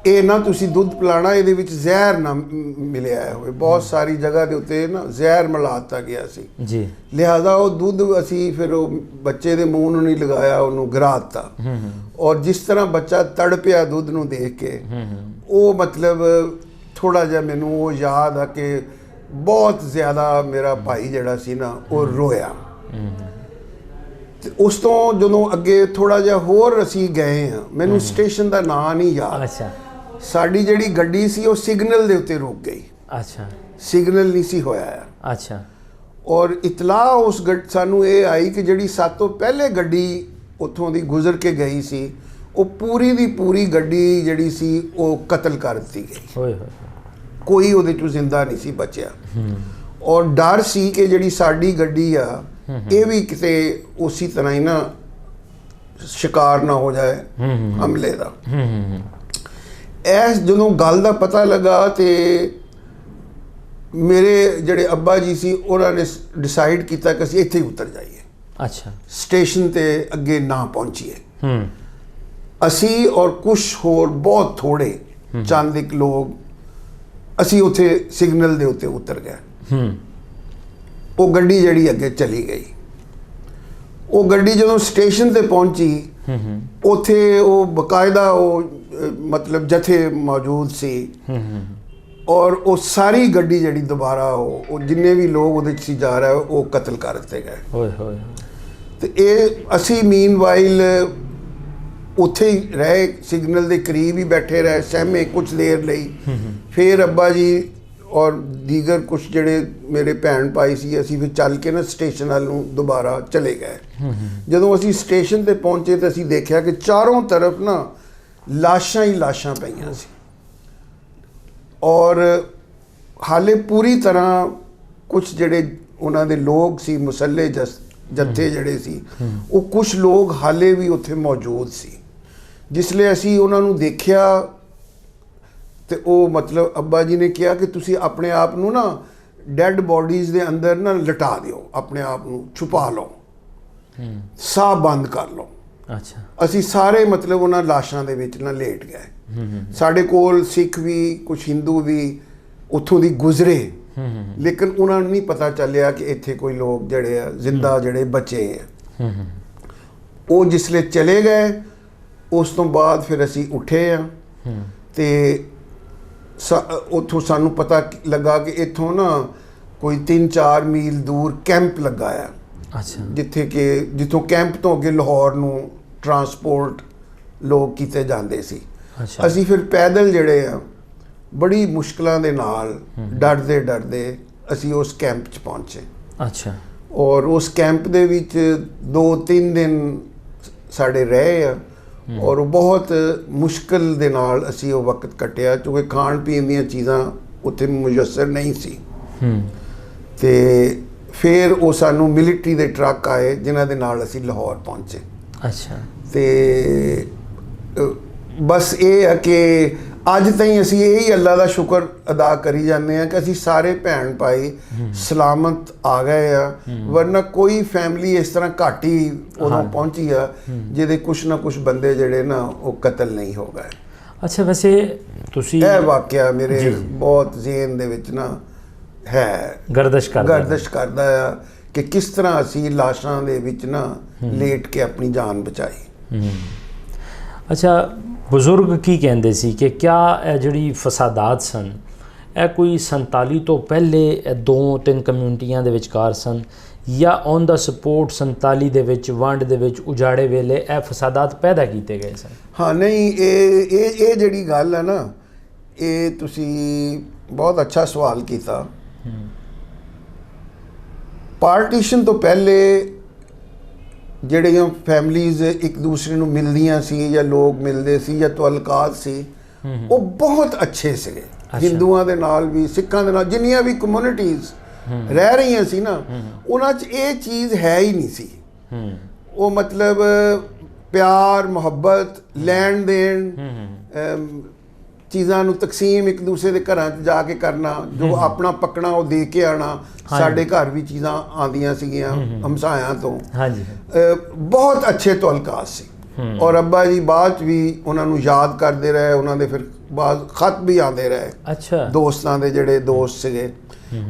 ਇਹ ਨਾ ਤੁਸੀਂ ਦੁੱਧ ਪਿਲਾਣਾ, ਇਹਦੇ ਵਿੱਚ ਜ਼ਹਿਰ ਨਾ ਮਿਲਿਆ ਹੋਵੇ। ਬਹੁਤ ਸਾਰੀ ਜਗ੍ਹਾ ਦੇ ਉੱਤੇ ਨਾ ਜ਼ਹਿਰ ਮਿਲਾ ਦਿੱਤਾ ਗਿਆ ਸੀ ਜੀ। ਲਿਹਾਜ਼ਾ ਉਹ ਦੁੱਧ ਅਸੀਂ ਫਿਰ ਉਹ ਬੱਚੇ ਦੇ ਮੂੰਹ ਨੂੰ ਨਹੀਂ ਲਗਾਇਆ, ਉਹਨੂੰ ਗਿਰਾ ਦਿੱਤਾ। ਔਰ ਜਿਸ ਤਰ੍ਹਾਂ ਬੱਚਾ ਤੜਪਿਆ ਦੁੱਧ ਨੂੰ ਦੇਖ ਕੇ, ਉਹ ਮਤਲਬ ਥੋੜਾ ਜਿਹਾ ਮੈਨੂੰ ਉਹ ਯਾਦ ਆ ਕਿ ਬਹੁਤ ਜ਼ਿਆਦਾ ਮੇਰਾ ਭਾਈ ਜਿਹੜਾ ਸੀ ਨਾ ਉਹ ਰੋਇਆ। ਤੇ ਉਸ ਤੋਂ ਜਦੋਂ ਅੱਗੇ ਥੋੜਾ ਜਿਹਾ ਹੋਰ ਅਸੀਂ ਗਏ ਆ, ਮੈਨੂੰ ਸਟੇਸ਼ਨ ਦਾ ਨਾਂ ਨਹੀਂ ਯਾਦ। ਅੱਛਾ। ਸਾਡੀ ਜਿਹੜੀ ਗੱਡੀ ਸੀ ਉਹ ਸਿਗਨਲ ਦੇ ਉੱਤੇ ਰੁਕ ਗਈ। ਅੱਛਾ। ਸਿਗਨਲ ਨਹੀਂ ਸੀ ਹੋਇਆ। ਅੱਛਾ। ਔਰ ਇਤਲਾਹ ਉਸ ਸਾਨੂੰ ਇਹ ਆਈ ਕਿ ਜਿਹੜੀ ਸਭ ਤੋਂ ਪਹਿਲੇ ਗੱਡੀ ਉੱਥੋਂ ਦੀ ਗੁਜ਼ਰ ਕੇ ਗਈ ਸੀ, ਉਹ ਪੂਰੀ ਦੀ ਪੂਰੀ ਗੱਡੀ ਜਿਹੜੀ ਸੀ ਉਹ ਕਤਲ ਕਰ ਦਿੱਤੀ ਗਈ। ਹੋਏ ਹੋਏ। ਕੋਈ ਉਹਦੇ ਚੋਂ ਜ਼ਿੰਦਾ ਨਹੀਂ ਸੀ ਬਚਿਆ। ਔਰ ਡਰ ਸੀ ਕਿ ਜਿਹੜੀ ਸਾਡੀ ਗੱਡੀ ਆ ਇਹ ਵੀ ਕਿਤੇ ਉਸੇ ਤਰ੍ਹਾਂ ਹੀ ਨਾ ਸ਼ਿਕਾਰ ਨਾ ਹੋ ਜਾਏ ਹਮਲੇ ਦਾ। ਇਸ ਜਦੋਂ ਗੱਲ ਦਾ ਪਤਾ ਲੱਗਾ ਤੇ ਮੇਰੇ ਜਿਹੜੇ ਅੱਬਾ ਜੀ ਸੀ ਉਹਨਾਂ ਨੇ ਡਿਸਾਈਡ ਕੀਤਾ ਕਿ ਅਸੀਂ ਇੱਥੇ ਹੀ ਉਤਰ ਜਾਈਏ। ਅੱਛਾ। ਸਟੇਸ਼ਨ ਤੇ ਅੱਗੇ ਨਾ ਪਹੁੰਚੀਏ। ਅਸੀਂ ਔਰ ਕੁਝ ਹੋਰ ਬਹੁਤ ਥੋੜੇ ਚੰਦ ਇੱਕ ਲੋਕ ਅਸੀਂ ਉੱਥੇ ਸਿਗਨਲ ਦੇ ਉੱਤੇ ਉਤਰ ਗਏ। ਉਹ ਗੱਡੀ ਜਿਹੜੀ ਅੱਗੇ ਚਲੀ ਗਈ। ਉਹ ਗੱਡੀ ਜਦੋਂ ਸਟੇਸ਼ਨ ਤੇ ਪਹੁੰਚੀ, ਉੱਥੇ ਉਹ ਬਕਾਇਦਾ ਉਹ ਮਤਲਬ ਜਥੇ ਮੌਜੂਦ ਸੀ। ਔਰ ਉਹ ਸਾਰੀ ਗੱਡੀ ਜਿਹੜੀ ਦੁਬਾਰਾ ਉਹ ਜਿੰਨੇ ਵੀ ਲੋਕ ਉਹਦੇ 'ਚ ਸੀ ਜਾ ਰਹੇ ਉਹ ਕਤਲ ਕਰ ਦਿੱਤੇ ਗਏ। ਹੋਏ ਹੋਏ। ਤੇ ਇਹ ਅਸੀਂ ਮੀਨਵਾਈਲ ਉੱਥੇ ਹੀ ਰਹੇ, ਸਿਗਨਲ ਦੇ ਕਰੀਬ ਹੀ ਬੈਠੇ ਰਹੇ, ਸਹਿਮੇ ਕੁਝ ਦੇਰ ਲਈ। ਫਿਰ ਅੱਬਾ ਜੀ ਔਰ ਦੀਗਰ ਕੁਝ ਜਿਹੜੇ ਮੇਰੇ ਭੈਣ ਭਾਈ ਸੀ, ਅਸੀਂ ਫਿਰ ਚੱਲ ਕੇ ਨਾ ਸਟੇਸ਼ਨ ਵੱਲ ਨੂੰ ਦੁਬਾਰਾ ਚਲੇ ਗਏ। ਜਦੋਂ ਅਸੀਂ ਸਟੇਸ਼ਨ ਤੇ ਪਹੁੰਚੇ ਤਾਂ ਅਸੀਂ ਦੇਖਿਆ ਕਿ ਚਾਰੋਂ ਤਰਫ ਨਾ ਲਾਸ਼ਾਂ ਹੀ ਲਾਸ਼ਾਂ ਪਈਆਂ ਸੀ। ਔਰ ਹਾਲੇ ਪੂਰੀ ਤਰ੍ਹਾਂ ਕੁਝ ਜਿਹੜੇ ਉਹਨਾਂ ਦੇ ਲੋਕ ਸੀ, ਮੁਸੱਲੇ ਜੱਥੇ ਜਿਹੜੇ ਸੀ, ਉਹ ਕੁਝ ਲੋਕ ਹਾਲੇ ਵੀ ਉੱਥੇ ਮੌਜੂਦ ਸੀ। ਜਿਸ ਲਈ ਅਸੀਂ ਉਹਨਾਂ ਨੂੰ ਦੇਖਿਆ ਤੇ ਉਹ ਮਤਲਬ ਅੱਬਾ ਜੀ ਨੇ ਕਿਹਾ ਕਿ ਤੁਸੀਂ ਆਪਣੇ ਆਪ ਨੂੰ ਨਾ ਡੈੱਡ ਬੋਡੀਜ਼ ਦੇ ਅੰਦਰ ਨਾ ਲਟਾ ਦਿਓ, ਆਪਣੇ ਆਪ ਨੂੰ ਛੁਪਾ ਲਓ, ਸਾਹ ਬੰਦ ਕਰ ਲਓ। ਅੱਛਾ। ਅਸੀਂ ਸਾਰੇ ਮਤਲਬ ਉਹਨਾਂ ਲਾਸ਼ਾਂ ਦੇ ਵਿੱਚ ਨਾ ਲੇਟ ਗਏ। ਸਾਡੇ ਕੋਲ ਸਿੱਖ ਵੀ ਕੁਝ ਹਿੰਦੂ ਵੀ ਉੱਥੋਂ ਦੀ ਗੁਜ਼ਰੇ, ਲੇਕਿਨ ਉਹਨਾਂ ਨੂੰ ਨਹੀਂ ਪਤਾ ਚੱਲਿਆ ਕਿ ਇੱਥੇ ਕੋਈ ਲੋਕ ਜਿਹੜੇ ਆ ਜ਼ਿੰਦਾ ਜਿਹੜੇ ਬਚੇ ਆ। ਉਹ ਜਿਸਲੇ ਚਲੇ ਗਏ ਉਸ ਤੋਂ ਬਾਅਦ ਫਿਰ ਅਸੀਂ ਉੱਠੇ ਆ ਤੇ ਉੱਥੋਂ ਸਾਨੂੰ ਪਤਾ ਲੱਗਾ ਕਿ ਇੱਥੋਂ ਨਾ ਕੋਈ 3-4 ਮੀਲ ਦੂਰ ਕੈਂਪ ਲੱਗਾ ਆ। ਅੱਛਾ। ਜਿੱਥੋਂ ਕੈਂਪ ਤੋਂ ਅੱਗੇ ਲਾਹੌਰ ਨੂੰ ਟਰਾਂਸਪੋਰਟ ਲੋਕ ਕੀਤੇ ਜਾਂਦੇ ਸੀ। ਅੱਛਾ। ਅਸੀਂ ਫਿਰ ਪੈਦਲ ਜਿਹੜੇ ਆ ਬੜੀ ਮੁਸ਼ਕਲਾਂ ਦੇ ਨਾਲ ਡਰਦੇ ਡਰਦੇ ਅਸੀਂ ਉਸ ਕੈਂਪ 'ਚ ਪਹੁੰਚੇ। ਅੱਛਾ। ਔਰ ਉਸ ਕੈਂਪ ਦੇ ਵਿੱਚ 2-3 ਦਿਨ ਸਾਡੇ ਰਹੇ ਆ। ਔਰ ਬਹੁਤ ਮੁਸ਼ਕਲ ਦੇ ਨਾਲ ਅਸੀਂ ਉਹ ਵਕਤ ਕੱਟਿਆ ਕਿਉਂਕਿ ਖਾਣ ਪੀਣ ਦੀਆਂ ਚੀਜ਼ਾਂ ਉੱਥੇ ਮੁਯੱਸਰ ਨਹੀਂ ਸੀ। ਤੇ ਫਿਰ ਉਹ ਸਾਨੂੰ ਮਿਲਟਰੀ ਦੇ ਟਰੱਕ ਆਏ ਜਿਨ੍ਹਾਂ ਦੇ ਨਾਲ ਅਸੀਂ ਲਾਹੌਰ ਪਹੁੰਚੇ। ਅੱਛਾ। ਤੇ ਬਸ ਇਹ ਹੈ ਕਿ ਅੱਜ ਤਾਈਂ ਅਸੀਂ ਇਹੀ ਅੱਲਾ ਦਾ ਸ਼ੁਕਰ ਅਦਾ ਕਰੀ ਜਾਂਦੇ ਹਾਂ ਕਿ ਅਸੀਂ ਸਾਰੇ ਭੈਣ ਭਾਈ ਸਲਾਮਤ ਆ ਗਏ ਆ। ਵਰਨਾ ਕੋਈ ਫੈਮਿਲੀ ਇਸ ਤਰ੍ਹਾਂ ਘੱਟ ਹੀ ਉਦੋਂ ਪਹੁੰਚੀ ਆ ਜਿਹਦੇ ਕੁਛ ਨਾ ਕੁਛ ਬੰਦੇ ਜਿਹੜੇ ਨਾ ਉਹ ਕਤਲ ਨਹੀਂ ਹੋ ਗਏ। ਅੱਛਾ। ਵੈਸੇ ਤੁਸੀਂ ਇਹ ਵਾਕਿਆ ਮੇਰੇ ਬਹੁਤ ਜ਼ਿਹਨ ਦੇ ਵਿੱਚ ਨਾ ਹੈ, ਗਰਦਸ਼ ਕਰਦਾ ਆ ਕਿ ਕਿਸ ਤਰ੍ਹਾਂ ਅਸੀਂ ਲਾਸ਼ਾਂ ਦੇ ਵਿੱਚ ਨਾ ਲੇਟ ਕੇ ਆਪਣੀ ਜਾਨ ਬਚਾਈ। ਅੱਛਾ। ਬਜ਼ੁਰਗ ਕੀ ਕਹਿੰਦੇ ਸੀ ਕਿ ਕਿਆ ਇਹ ਜਿਹੜੀ ਫਸਾਦਾਤ ਸਨ ਇਹ ਕੋਈ 47 ਤੋਂ ਪਹਿਲੇ 2-3 ਕਮਿਊਨਿਟੀਆਂ ਦੇ ਵਿਚਕਾਰ ਸਨ ਜਾਂ ਔਨ ਦਾ ਸਪੋਰਟ 47 ਦੇ ਵਿੱਚ ਵੰਡ ਦੇ ਵਿੱਚ ਉਜਾੜੇ ਵੇਲੇ ਇਹ ਫਸਾਦਾਤ ਪੈਦਾ ਕੀਤੇ ਗਏ ਸਨ? ਹਾਂ, ਨਹੀਂ, ਇਹ ਜਿਹੜੀ ਗੱਲ ਹੈ ਨਾ, ਇਹ ਤੁਸੀਂ ਬਹੁਤ ਅੱਛਾ ਸਵਾਲ ਕੀਤਾ। ਪਾਰਟੀਸ਼ਨ ਤੋਂ ਪਹਿਲੇ ਜਿਹੜੀਆਂ ਫੈਮਲੀਜ਼ ਇੱਕ ਦੂਸਰੇ ਨੂੰ ਮਿਲਦੀਆਂ ਸੀ ਜਾਂ ਲੋਕ ਮਿਲਦੇ ਸੀ ਜਾਂ ਤਵਲਕਾਤ ਸੀ, ਉਹ ਬਹੁਤ ਅੱਛੇ ਸੀਗੇ। ਹਿੰਦੂਆਂ ਦੇ ਨਾਲ ਵੀ, ਸਿੱਖਾਂ ਦੇ ਨਾਲ, ਜਿੰਨੀਆਂ ਵੀ ਕਮਿਊਨਿਟੀਜ਼ ਰਹਿ ਰਹੀਆਂ ਸੀ ਨਾ, ਉਹਨਾਂ 'ਚ ਇਹ ਚੀਜ਼ ਹੈ ਹੀ ਨਹੀਂ ਸੀ। ਉਹ ਮਤਲਬ ਪਿਆਰ ਮੁਹੱਬਤ ਲੈਣ ਦੇਣ ਚੀਜ਼ਾਂ ਨੂੰ ਤਕਸੀਮ ਇੱਕ ਦੂਸਰੇ ਦੇ ਘਰਾਂ 'ਚ ਜਾ ਕੇ ਕਰਨਾ, ਜੋ ਆਪਣਾ ਪੱਕਣਾ ਉਹ ਦੇ ਕੇ ਆਣਾ। ਸਾਡੇ ਘਰ ਵੀ ਚੀਜ਼ਾਂ ਆਉਂਦੀਆਂ ਸੀਗੀਆਂ ਹਮਸਾਇਆਂ ਤੋਂ। ਹਾਂਜੀ। ਬਹੁਤ ਅੱਛੇ ਤਾਲੁਕਾਤ ਸੀ। ਔਰ ਅੱਬਾ ਜੀ ਬਾਅਦ 'ਚ ਵੀ ਉਹਨਾਂ ਨੂੰ ਯਾਦ ਕਰਦੇ ਰਹੇ, ਉਹਨਾਂ ਦੇ ਫਿਰ ਬਾਅਦ ਖਤ ਵੀ ਆਉਂਦੇ ਰਹੇ। ਅੱਛਾ। ਦੋਸਤਾਂ ਦੇ ਜਿਹੜੇ ਦੋਸਤ ਸੀਗੇ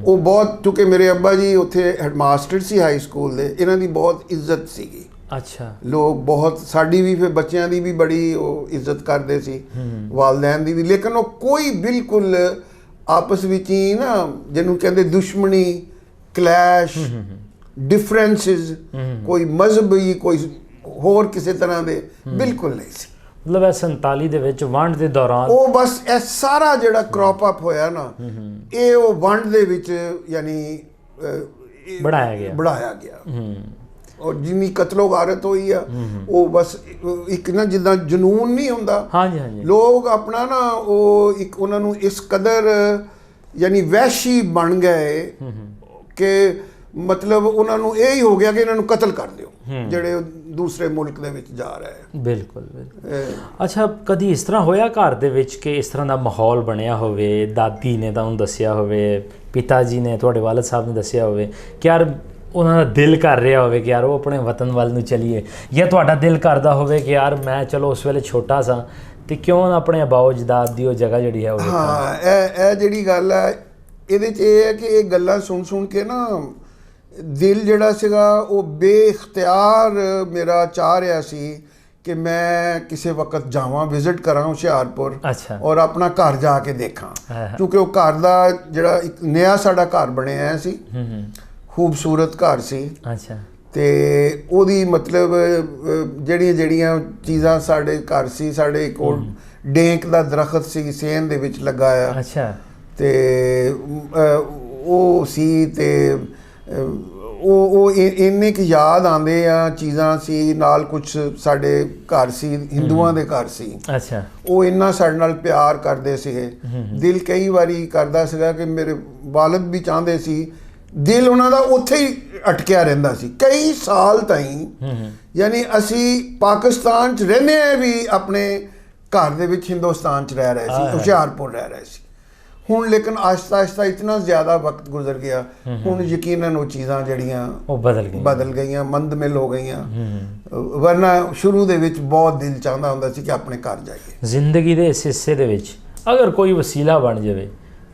ਉਹ ਬਹੁਤ, ਕਿਉਂਕਿ ਮੇਰੇ ਅੱਬਾ ਜੀ ਉੱਥੇ ਹੈਡਮਾਸਟਰ ਸੀ ਹਾਈ ਸਕੂਲ ਦੇ, ਇਹਨਾਂ ਦੀ ਬਹੁਤ ਇੱਜ਼ਤ ਸੀਗੀ। ਅੱਛਾ। ਲੋਕ ਬਹੁਤ, ਸਾਡੀ ਵੀ ਫਿਰ ਬੱਚਿਆਂ ਦੀ ਵੀ ਬੜੀ ਉਹ ਇੱਜ਼ਤ ਕਰਦੇ ਸੀ, ਵਾਲਦੈਨ ਦੀ ਵੀ। ਲੇਕਿਨ ਉਹ ਕੋਈ ਬਿਲਕੁਲ ਆਪਸ ਵਿੱਚ ਹੀ ਨਾ, ਜਿਹਨੂੰ ਕਹਿੰਦੇ ਦੁਸ਼ਮਣੀ, ਕਲੈਸ਼, ਡਿਫਰੈਂਸਿਸ, ਕੋਈ ਮਜ਼ਹਬੀ, ਕੋਈ ਹੋਰ ਕਿਸੇ ਤਰ੍ਹਾਂ ਦੇ ਬਿਲਕੁਲ ਨਹੀਂ ਸੀ। ਮਤਲਬ ਇਹ 47 ਦੇ ਵਿੱਚ ਵੰਡ ਦੇ ਦੌਰਾਨ ਉਹ ਬਸ ਇਹ ਸਾਰਾ ਜਿਹੜਾ ਕ੍ਰੌਪ ਅਪ ਹੋਇਆ ਨਾ, ਇਹ ਉਹ ਵੰਡ ਦੇ ਵਿੱਚ ਯਾਨੀ ਬਣਾਇਆ ਗਿਆ। ਔਰ ਜਿੰਨੀ ਕਤਲੋ ਗਾਰਤ ਹੋਈ ਆ, ਉਹ ਬਸ ਇੱਕ ਨਾ ਜਿੱਦਾਂ ਜਨੂਨ ਨਹੀਂ ਹੁੰਦਾ। ਹਾਂਜੀ ਹਾਂਜੀ। ਲੋਕ ਆਪਣਾ ਨਾ ਉਹ ਇੱਕ ਉਹਨਾਂ ਨੂੰ ਇਸ ਕਦਰ ਯਾਨੀ ਵਹਿਸ਼ੀ ਬਣ ਗਏ ਕਿ ਮਤਲਬ ਉਹਨਾਂ ਨੂੰ ਇਹ ਹੀ ਹੋ ਗਿਆ ਕਿ ਇਹਨਾਂ ਨੂੰ ਕਤਲ ਕਰ ਦਿਓ, ਜਿਹੜੇ ਦੂਸਰੇ ਮੁਲਕ ਦੇ ਵਿੱਚ ਜਾ ਰਹੇ। ਬਿਲਕੁਲ ਬਿਲਕੁਲ। ਅੱਛਾ, ਕਦੀ ਇਸ ਤਰ੍ਹਾਂ ਹੋਇਆ ਘਰ ਦੇ ਵਿੱਚ ਕਿ ਇਸ ਤਰ੍ਹਾਂ ਦਾ ਮਾਹੌਲ ਬਣਿਆ ਹੋਵੇ, ਦਾਦੀ ਨੇ ਤੁਹਾਨੂੰ ਦੱਸਿਆ ਹੋਵੇ, ਪਿਤਾ ਜੀ ਨੇ, ਤੁਹਾਡੇ ਵਾਲਦ ਸਾਹਿਬ ਨੇ ਦੱਸਿਆ ਹੋਵੇ ਕਿ ਯਾਰ ਉਹਨਾਂ ਦਾ ਦਿਲ ਕਰ ਰਿਹਾ ਹੋਵੇ ਕਿ ਯਾਰ ਉਹ ਆਪਣੇ ਵਤਨ ਵੱਲ ਨੂੰ ਚਲੀਏ, ਜਾਂ ਤੁਹਾਡਾ ਦਿਲ ਕਰਦਾ ਹੋਵੇ ਕਿ ਯਾਰ ਮੈਂ ਚਲੋ ਉਸ ਵੇਲੇ ਛੋਟਾ ਸਾਂ ਤੇ ਕਿਉਂ ਨਾ ਆਪਣੇ ਆਬਾਓ ਅਜਦਾਦ ਦੀ ਉਹ ਜਗ੍ਹਾ ਜਿਹੜੀ ਹੈ ਉਹ ਹਾਂ, ਇਹ ਜਿਹੜੀ ਗੱਲ ਹੈ ਇਹਦੇ 'ਚ ਇਹ ਹੈ ਕਿ ਇਹ ਗੱਲਾਂ ਸੁਣ ਕੇ ਨਾ ਦਿਲ ਜਿਹੜਾ ਸੀਗਾ ਉਹ ਬੇਇਖਤਿਆਰ ਮੇਰਾ ਚਾਹ ਰਿਹਾ ਸੀ ਕਿ ਮੈਂ ਕਿਸੇ ਵਕਤ ਜਾਵਾਂ, ਵਿਜ਼ਿਟ ਕਰਾਂ ਹੁਸ਼ਿਆਰਪੁਰ। ਅੱਛਾ। ਔਰ ਆਪਣਾ ਘਰ ਜਾ ਕੇ ਦੇਖਾਂ, ਕਿਉਂਕਿ ਉਹ ਘਰ ਦਾ ਜਿਹੜਾ ਇੱਕ ਨਵਾਂ ਸਾਡਾ ਘਰ ਬਣਿਆ ਸੀ, ਖੂਬਸੂਰਤ ਘਰ ਸੀ। ਅੱਛਾ। ਤੇ ਉਹਦੀ ਮਤਲਬ ਜਿਹੜੀਆਂ ਚੀਜ਼ਾਂ ਸਾਡੇ ਘਰ ਸੀ, ਸਾਡੇ ਇੱਕ ਉਹ ਡੇਂਕ ਦਾ ਦਰਖਤ ਸੀ ਸੇਨ ਦੇ ਵਿੱਚ ਲਗਾਇਆ। ਅੱਛਾ। ਤੇ ਉਹ ਸੀ ਤੇ ਉਹ ਇੰਨੇ ਕੁ ਯਾਦ ਆਉਂਦੇ ਆ ਚੀਜ਼ਾਂ ਸੀ, ਨਾਲ ਕੁਛ ਸਾਡੇ ਘਰ ਸੀ, ਹਿੰਦੂਆਂ ਦੇ ਘਰ ਸੀ। ਅੱਛਾ। ਉਹ ਇੰਨਾ ਸਾਡੇ ਨਾਲ ਪਿਆਰ ਕਰਦੇ ਸੀਗੇ। ਦਿਲ ਕਈ ਵਾਰੀ ਕਰਦਾ ਸੀਗਾ ਕਿ ਮੇਰੇ ਵਾਲਦ ਵੀ ਚਾਹੁੰਦੇ ਸੀ, ਦਿਲ ਉਹਨਾਂ ਦਾ ਉੱਥੇ ਹੀ ਅਟਕਿਆ ਰਹਿੰਦਾ ਸੀ ਕਈ ਸਾਲ ਤਾਈਂ। ਯਾਨੀ ਅਸੀਂ ਪਾਕਿਸਤਾਨ 'ਚ ਰਹਿੰਦੇ ਆ ਵੀ ਆਪਣੇ ਘਰ ਦੇ ਵਿੱਚ ਹਿੰਦੁਸਤਾਨ 'ਚ ਰਹਿ ਰਹੇ ਸੀ, ਹੁਸ਼ਿਆਰਪੁਰ ਰਹਿ ਰਹੇ ਸੀ। ਹੁਣ ਲੇਕਿਨ ਆਹਿਸਤਾ ਆਹਿਸਤਾ ਇਤਨਾ ਜ਼ਿਆਦਾ ਵਕਤ ਗੁਜ਼ਰ ਗਿਆ, ਹੁਣ ਯਕੀਨਨ ਉਹ ਚੀਜ਼ਾਂ ਜਿਹੜੀਆਂ ਉਹ ਬਦਲ ਗਈਆਂ, ਮੰਦਮਿਲ ਹੋ ਗਈਆਂ। ਵਰਨਾ ਸ਼ੁਰੂ ਦੇ ਵਿੱਚ ਬਹੁਤ ਦਿਲ ਚਾਹੁੰਦਾ ਹੁੰਦਾ ਸੀ ਕਿ ਆਪਣੇ ਘਰ ਜਾਈਏ। ਜ਼ਿੰਦਗੀ ਦੇ ਇਸ ਹਿੱਸੇ ਦੇ ਵਿੱਚ ਅਗਰ ਕੋਈ ਵਸੀਲਾ ਬਣ ਜਾਵੇ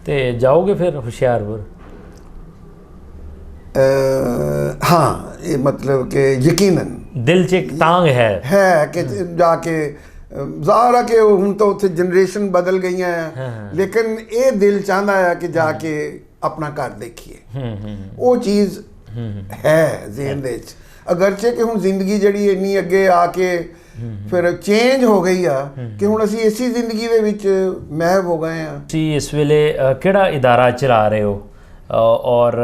ਤੇ ਜਾਓਗੇ ਫਿਰ ਹੁਸ਼ਿਆਰਪੁਰ? ਹਾਂ, ਇਹ ਮਤਲਬ ਕਿ ਯਕੀਨਨ ਦਿਲ 'ਚ ਇੱਕ ਤਾਂਗ ਹੈ ਕਿ ਜਾ ਕੇ ਜ਼ਾਹਰ ਹੈ ਕਿ ਹੁਣ ਤਾਂ ਉੱਥੇ ਜਨਰੇਸ਼ਨ ਬਦਲ ਗਈਆਂ ਆ, ਲੇਕਿਨ ਇਹ ਦਿਲ ਚਾਹੁੰਦਾ ਹੈ ਕਿ ਜਾ ਕੇ ਆਪਣਾ ਘਰ ਦੇਖੀਏ। ਉਹ ਚੀਜ਼ ਹੈ ਜ਼ਿਹਨ ਦੇ ਵਿੱਚ, ਅਗਰਚੇ ਕਿ ਹੁਣ ਜ਼ਿੰਦਗੀ ਜਿਹੜੀ ਇੰਨੀ ਅੱਗੇ ਆ ਕੇ ਫਿਰ ਚੇਂਜ ਹੋ ਗਈ ਆ ਕਿ ਹੁਣ ਅਸੀਂ ਇਸੀ ਜ਼ਿੰਦਗੀ ਦੇ ਵਿੱਚ ਮਹਿਵ ਹੋ ਗਏ ਆ। ਤੁਸੀਂ ਇਸ ਵੇਲੇ ਕਿਹੜਾ ਇਦਾਰਾ ਚਲਾ ਰਹੇ ਹੋ ਔਰ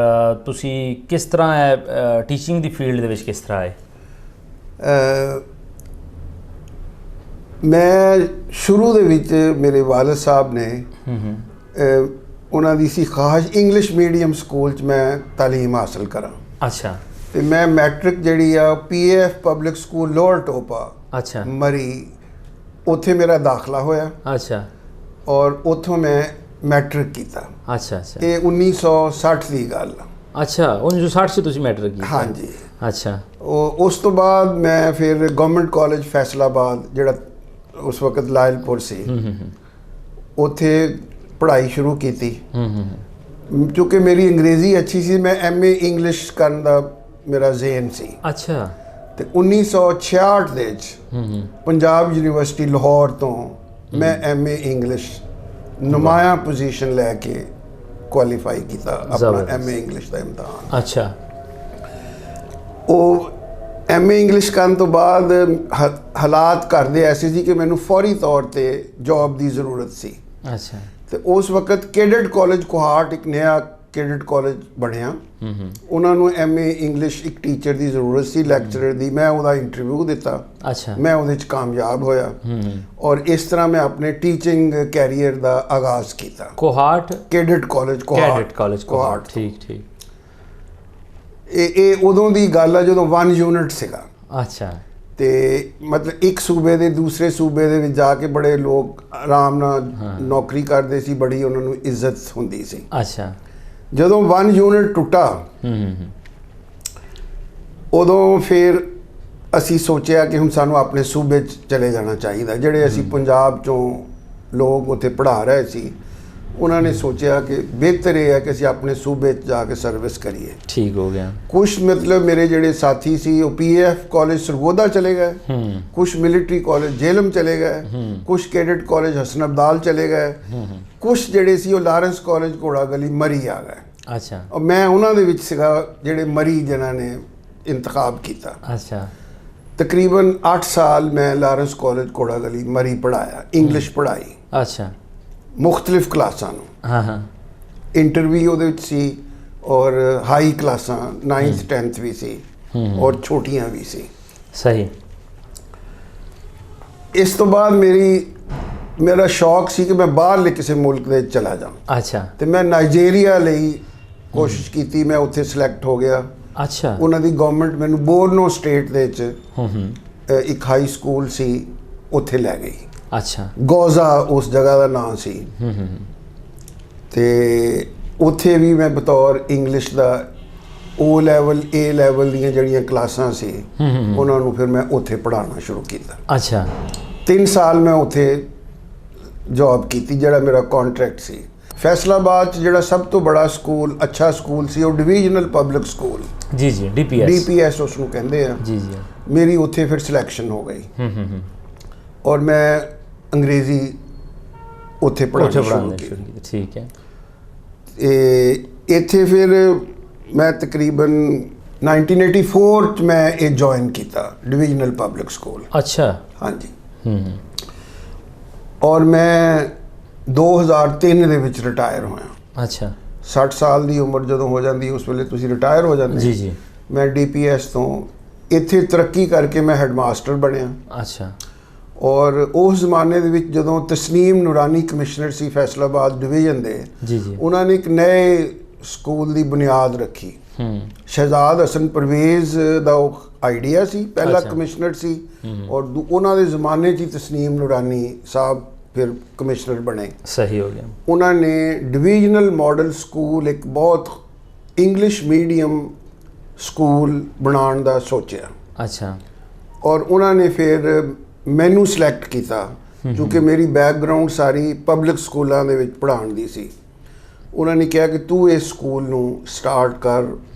ਤੁਸੀਂ ਕਿਸ ਤਰ੍ਹਾਂ ਹੈ ਟੀਚਿੰਗ ਦੀ ਫੀਲਡ ਦੇ ਵਿੱਚ ਕਿਸ ਤਰ੍ਹਾਂ ਹੈ? ਮੈਂ ਸ਼ੁਰੂ ਦੇ ਵਿੱਚ ਮੇਰੇ ਵਾਲਦ ਸਾਹਿਬ ਨੇ ਉਹਨਾਂ ਦੀ ਸੀ ਖਾਹਿਸ਼ ਇੰਗਲਿਸ਼ ਮੀਡੀਅਮ ਸਕੂਲ 'ਚ ਮੈਂ ਤਾਲੀਮ ਹਾਸਲ ਕਰਾਂ। ਅੱਛਾ। ਤੇ ਮੈਂ ਮੈਟ੍ਰਿਕ ਜਿਹੜੀ ਆ PAF ਪਬਲਿਕ ਸਕੂਲ ਲੋਅਰ ਟੋਪਾ, ਅੱਛਾ, ਮਰੀ, ਉੱਥੇ ਮੇਰਾ ਦਾਖਲਾ ਹੋਇਆ। ਅੱਛਾ। ਔਰ ਉੱਥੋਂ ਮੈਂ ਮੈਟ੍ਰਿਕ ਕੀਤਾ। ਅੱਛਾ ਅੱਛਾ। ਇਹ 1960 ਦੀ ਗੱਲ ਆ। ਅੱਛਾ, 1960 'ਚ ਤੁਸੀਂ ਮੈਟ੍ਰਿਕ ਕੀਤਾ? ਹਾਂਜੀ। ਅੱਛਾ। ਉਸ ਤੋਂ ਬਾਅਦ ਮੈਂ ਫਿਰ ਗਵਰਨਮੈਂਟ ਕਾਲਜ ਫੈਸਲਾਬਾਦ, ਜਿਹੜਾ ਉਸ ਵਕਤ ਲਾਇਲਪੁਰ ਸੀ, ਉੱਥੇ ਪੜ੍ਹਾਈ ਸ਼ੁਰੂ ਕੀਤੀ। ਕਿਉਂਕਿ ਮੇਰੀ ਅੰਗਰੇਜ਼ੀ ਅੱਛੀ ਸੀ, ਮੈਂ MA ਇੰਗਲਿਸ਼ ਕਰਨ ਦਾ ਮੇਰਾ ਜ਼ੇਨ ਸੀ। ਅੱਛਾ। ਤੇ 1966 ਦੇ ਵਿੱਚ ਪੰਜਾਬ ਯੂਨੀਵਰਸਿਟੀ ਲਾਹੌਰ ਤੋਂ ਮੈਂ MA ਇੰਗਲਿਸ਼ ਨੁਮਾਇਆ ਪੋਜੀਸ਼ਨ ਲੈ ਕੇ ਕੁਆਲੀਫਾਈ ਕੀਤਾ ਆਪਣਾ MA ਇੰਗਲਿਸ਼ ਦਾ ਇਮਤਿਹਾਨ। ਅੱਛਾ। ਉਹ MA ਇੰਗਲਿਸ਼ ਕਰਨ ਤੋਂ ਬਾਅਦ ਹਾਲਾਤ ਘਰ ਦੇ ਐਸੇ ਸੀ ਕਿ ਮੈਨੂੰ ਫੌਰੀ ਤੌਰ ਤੇ ਜੌਬ ਦੀ ਜ਼ਰੂਰਤ ਸੀ। ਅੱਛਾ। ਤੇ ਉਸ ਵਕਤ ਕੈਡਟ ਕਾਲਜ ਕੋਹਾਟ, ਇੱਕ ਨਵਾਂ ਕੈਡਟ ਕਾਲਜ ਬਣਿਆ, ਉਹਨਾਂ ਨੂੰ MA ਇੰਗਲਿਸ਼ ਇੱਕ ਟੀਚਰ ਦੀ ਜ਼ਰੂਰਤ ਸੀ, ਲੈਕਚਰਰ ਦੀ। ਮੈਂ ਉਹਦਾ ਇੰਟਰਵਿਊ ਦਿੱਤਾ। ਅੱਛਾ। ਮੈਂ ਉਹਦੇ 'ਚ ਕਾਮਯਾਬ ਹੋਇਆ ਔਰ ਇਸ ਤਰ੍ਹਾਂ ਮੈਂ ਆਪਣੇ ਟੀਚਿੰਗ ਕੈਰੀਅਰ ਦਾ ਆਗਾਜ਼ ਕੀਤਾ। ਕੋਹਾਟ ਕੈਡਟ ਕਾਲਜ ਕੋਹਾਟ। ਠੀਕ ਠੀਕ। ਇਹ ਉਦੋਂ ਦੀ ਗੱਲ ਆ ਜਦੋਂ 1 ਯੂਨਿਟ ਸੀਗਾ। ਅੱਛਾ। ਤੇ ਮਤਲਬ ਇੱਕ ਸੂਬੇ ਦੇ ਦੂਸਰੇ ਸੂਬੇ ਦੇ ਵਿੱਚ ਜਾ ਕੇ ਬੜੇ ਲੋਕ ਆਰਾਮ ਨਾਲ ਨੌਕਰੀ ਕਰਦੇ ਸੀ, ਬੜੀ ਉਹਨਾਂ ਨੂੰ ਇੱਜ਼ਤ ਹੁੰਦੀ ਸੀ। ਅੱਛਾ। ਜਦੋਂ 1 ਯੂਨਿਟ ਟੁੱਟਾ ਉਦੋਂ ਫਿਰ ਅਸੀਂ ਸੋਚਿਆ ਕਿ ਹੁਣ ਸਾਨੂੰ ਆਪਣੇ ਸੂਬੇ 'ਚ ਚਲੇ ਜਾਣਾ ਚਾਹੀਦਾ। ਜਿਹੜੇ ਅਸੀਂ ਪੰਜਾਬ 'ਚੋਂ ਲੋਕ ਉੱਥੇ ਪੜ੍ਹਾ ਰਹੇ ਸੀ, ਉਹਨਾਂ ਨੇ ਸੋਚਿਆ ਕਿ ਬਿਹਤਰ ਇਹ ਹੈ ਕਿ ਅਸੀਂ ਆਪਣੇ ਸੂਬੇ 'ਚ ਜਾ ਕੇ ਸਰਵਿਸ ਕਰੀਏ। ਠੀਕ ਹੋ ਗਿਆ। ਕੁਛ ਮਤਲਬ ਮੇਰੇ ਜਿਹੜੇ ਸਾਥੀ ਸੀ ਉਹ PAF ਕਾਲਜ ਸਰਗੋਦਾ ਚਲੇ ਗਏ, ਕੁਛ ਮਿਲਟਰੀ ਕਾਲਜ ਜੇਲਮ ਚਲੇ ਗਏ, ਕੁਛ ਕੈਡਟ ਕਾਲਜ ਹਸਨ ਅਬਦਾਲ ਚਲੇ ਗਏ, ਕੁਛ ਜਿਹੜੇ ਸੀ ਉਹ ਲਾਰੈਂਸ ਕਾਲਜ ਘੋੜਾ ਗਲੀ ਮਰੀ ਆ ਗਏ। ਅੱਛਾ। ਔਰ ਮੈਂ ਉਹਨਾਂ ਦੇ ਵਿੱਚ ਸੀਗਾ ਜਿਹੜੇ ਮਰੀ ਜਿਨ੍ਹਾਂ ਨੇ ਇੰਤਖਾਬ ਕੀਤਾ। ਅੱਛਾ। ਤਕਰੀਬਨ 8 ਸਾਲ ਮੈਂ ਲਾਰੈਂਸ ਕਾਲਜ ਘੋੜਾ ਗਲੀ ਮਰੀ ਪੜ੍ਹਾਇਆ, ਇੰਗਲਿਸ਼ ਪੜ੍ਹਾਈ। ਅੱਛਾ। ਮੁਖਤਲਿਫ ਕਲਾਸਾਂ ਨੂੰ। ਹਾਂ ਹਾਂ। ਇੰਟਰਵਿਊ ਉਹਦੇ ਵਿੱਚ ਸੀ ਔਰ ਹਾਈ ਕਲਾਸਾਂ 9th 10th ਵੀ ਸੀ ਔਰ ਛੋਟੀਆਂ ਵੀ ਸੀ। ਸਹੀ। ਇਸ ਤੋਂ ਬਾਅਦ ਮੇਰਾ ਸ਼ੌਕ ਸੀ ਕਿ ਮੈਂ ਬਾਹਰਲੇ ਕਿਸੇ ਮੁਲਕ ਦੇ ਚਲਾ ਜਾਵਾਂ। ਅੱਛਾ। ਤੇ ਮੈਂ ਨਾਈਜੀਰੀਆ ਲਈ ਕੋਸ਼ਿਸ਼ ਕੀਤੀ, ਮੈਂ ਉੱਥੇ ਸਿਲੈਕਟ ਹੋ ਗਿਆ। ਅੱਛਾ। ਉਹਨਾਂ ਦੀ ਗਵਰਨਮੈਂਟ ਮੈਨੂੰ ਬੋਰਨੋ ਸਟੇਟ ਦੇ ਵਿੱਚ ਇੱਕ ਹਾਈ ਸਕੂਲ ਸੀ, ਉੱਥੇ ਲੈ ਗਈ। ਅੱਛਾ। ਗੋਜ਼ਾ ਉਸ ਜਗ੍ਹਾ ਦਾ ਨਾਮ ਸੀ। ਤੇ ਉੱਥੇ ਵੀ ਮੈਂ ਬਤੌਰ English the O level A level ਦੀਆਂ ਜਿਹੜੀਆਂ ਕਲਾਸਾਂ ਸੀ ਉਹਨਾਂ ਨੂੰ ਫਿਰ ਮੈਂ ਉੱਥੇ ਪੜ੍ਹਾਉਣਾ ਸ਼ੁਰੂ ਕੀਤਾ। ਅੱਛਾ। 3 ਸਾਲ ਮੈਂ ਉੱਥੇ ਜੌਬ ਕੀਤੀ, ਜਿਹੜਾ ਮੇਰਾ ਕੰਟਰੈਕਟ ਸੀ। ਫੈਸਲਾਬਾਦ 'ਚ ਜਿਹੜਾ ਸਭ ਤੋਂ ਬੜਾ ਸਕੂਲ, ਅੱਛਾ ਸਕੂਲ ਸੀ, ਉਹ ਡਿਵੀਜ਼ਨਲ ਪਬਲਿਕ ਸਕੂਲ। ਜੀ ਜੀ, DPS ਉਸ ਨੂੰ ਕਹਿੰਦੇ ਆ। ਜੀ ਜੀ। ਮੇਰੀ ਉੱਥੇ ਫਿਰ ਸਿਲੈਕਸ਼ਨ ਹੋ ਗਈ ਔਰ ਮੈਂ ਅੰਗਰੇਜ਼ੀ ਉੱਥੇ ਪੜ੍ਹਾਉਣਾ ਸ਼ੁਰੂ ਕੀਤੀ। ਠੀਕ ਹੈ। ਇੱਥੇ ਫਿਰ ਮੈਂ ਤਕਰੀਬਨ 1984 'ਚ ਮੈਂ ਇਹ ਜੁਆਇਨ ਕੀਤਾ, ਡਿਵੀਜ਼ਨਲ ਪਬਲਿਕ ਸਕੂਲ। ਅੱਛਾ। ਹਾਂਜੀ। ਔਰ ਮੈਂ 2003 ਦੇ ਵਿੱਚ ਰਿਟਾਇਰ ਹੋਇਆ। ਅੱਛਾ। 60 ਸਾਲ ਦੀ ਉਮਰ ਜਦੋਂ ਹੋ ਜਾਂਦੀ ਉਸ ਵੇਲੇ ਤੁਸੀਂ ਰਿਟਾਇਰ ਹੋ ਜਾਂਦੇ। ਜੀ ਜੀ। ਮੈਂ DPS ਤੋਂ ਇੱਥੇ ਤਰੱਕੀ ਕਰਕੇ ਮੈਂ ਹੈਡਮਾਸਟਰ ਬਣਿਆ। ਅੱਛਾ। ਔਰ ਉਸ ਜ਼ਮਾਨੇ ਦੇ ਵਿੱਚ ਜਦੋਂ ਤਸਨੀਮ ਨੂਰਾਨੀ ਕਮਿਸ਼ਨਰ ਸੀ ਫੈਸਲਾਬਾਦ ਡਿਵੀਜ਼ਨ ਦੇ, ਜੀ ਜੀ, ਉਹਨਾਂ ਨੇ ਇੱਕ ਨਏ ਸਕੂਲ ਦੀ ਬੁਨਿਆਦ ਰੱਖੀ। ਸ਼ਹਿਜ਼ਾਦ ਹਸਨ ਪਰਵੇਜ਼ ਦਾ ਉਹ ਆਈਡੀਆ ਸੀ, ਪਹਿਲਾ ਕਮਿਸ਼ਨਰ ਸੀ ਔਰ ਉਹਨਾਂ ਦੇ ਜ਼ਮਾਨੇ 'ਚ ਹੀ ਤਸਨੀਮ ਨੂਰਾਨੀ ਸਾਹਿਬ ਫਿਰ ਕਮਿਸ਼ਨਰ ਬਣੇ। ਸਹੀ ਹੋ ਗਿਆ। ਉਹਨਾਂ ਨੇ ਡਿਵੀਜ਼ਨਲ ਮਾਡਲ ਸਕੂਲ, ਇੱਕ ਬਹੁਤ ਇੰਗਲਿਸ਼ ਮੀਡੀਅਮ ਸਕੂਲ ਬਣਾਉਣ ਦਾ ਸੋਚਿਆ। ਅੱਛਾ। ਔਰ ਉਹਨਾਂ ਨੇ ਫਿਰ ਮੈਨੂੰ ਸਿਲੈਕਟ ਕੀਤਾ ਕਿਉਂਕਿ ਮੇਰੀ ਬੈਕਗ੍ਰਾਉਂਡ ਸਾਰੀ ਪਬਲਿਕ ਸਕੂਲਾਂ ਦੇ ਵਿੱਚ ਪੜ੍ਹਾਉਣ ਦੀ ਸੀ। ਉਹਨਾਂ ਨੇ ਕਿਹਾ ਕਿ ਤੂੰ ਇਸ ਸਕੂਲ ਨੂੰ ਸਟਾਰਟ ਕਰ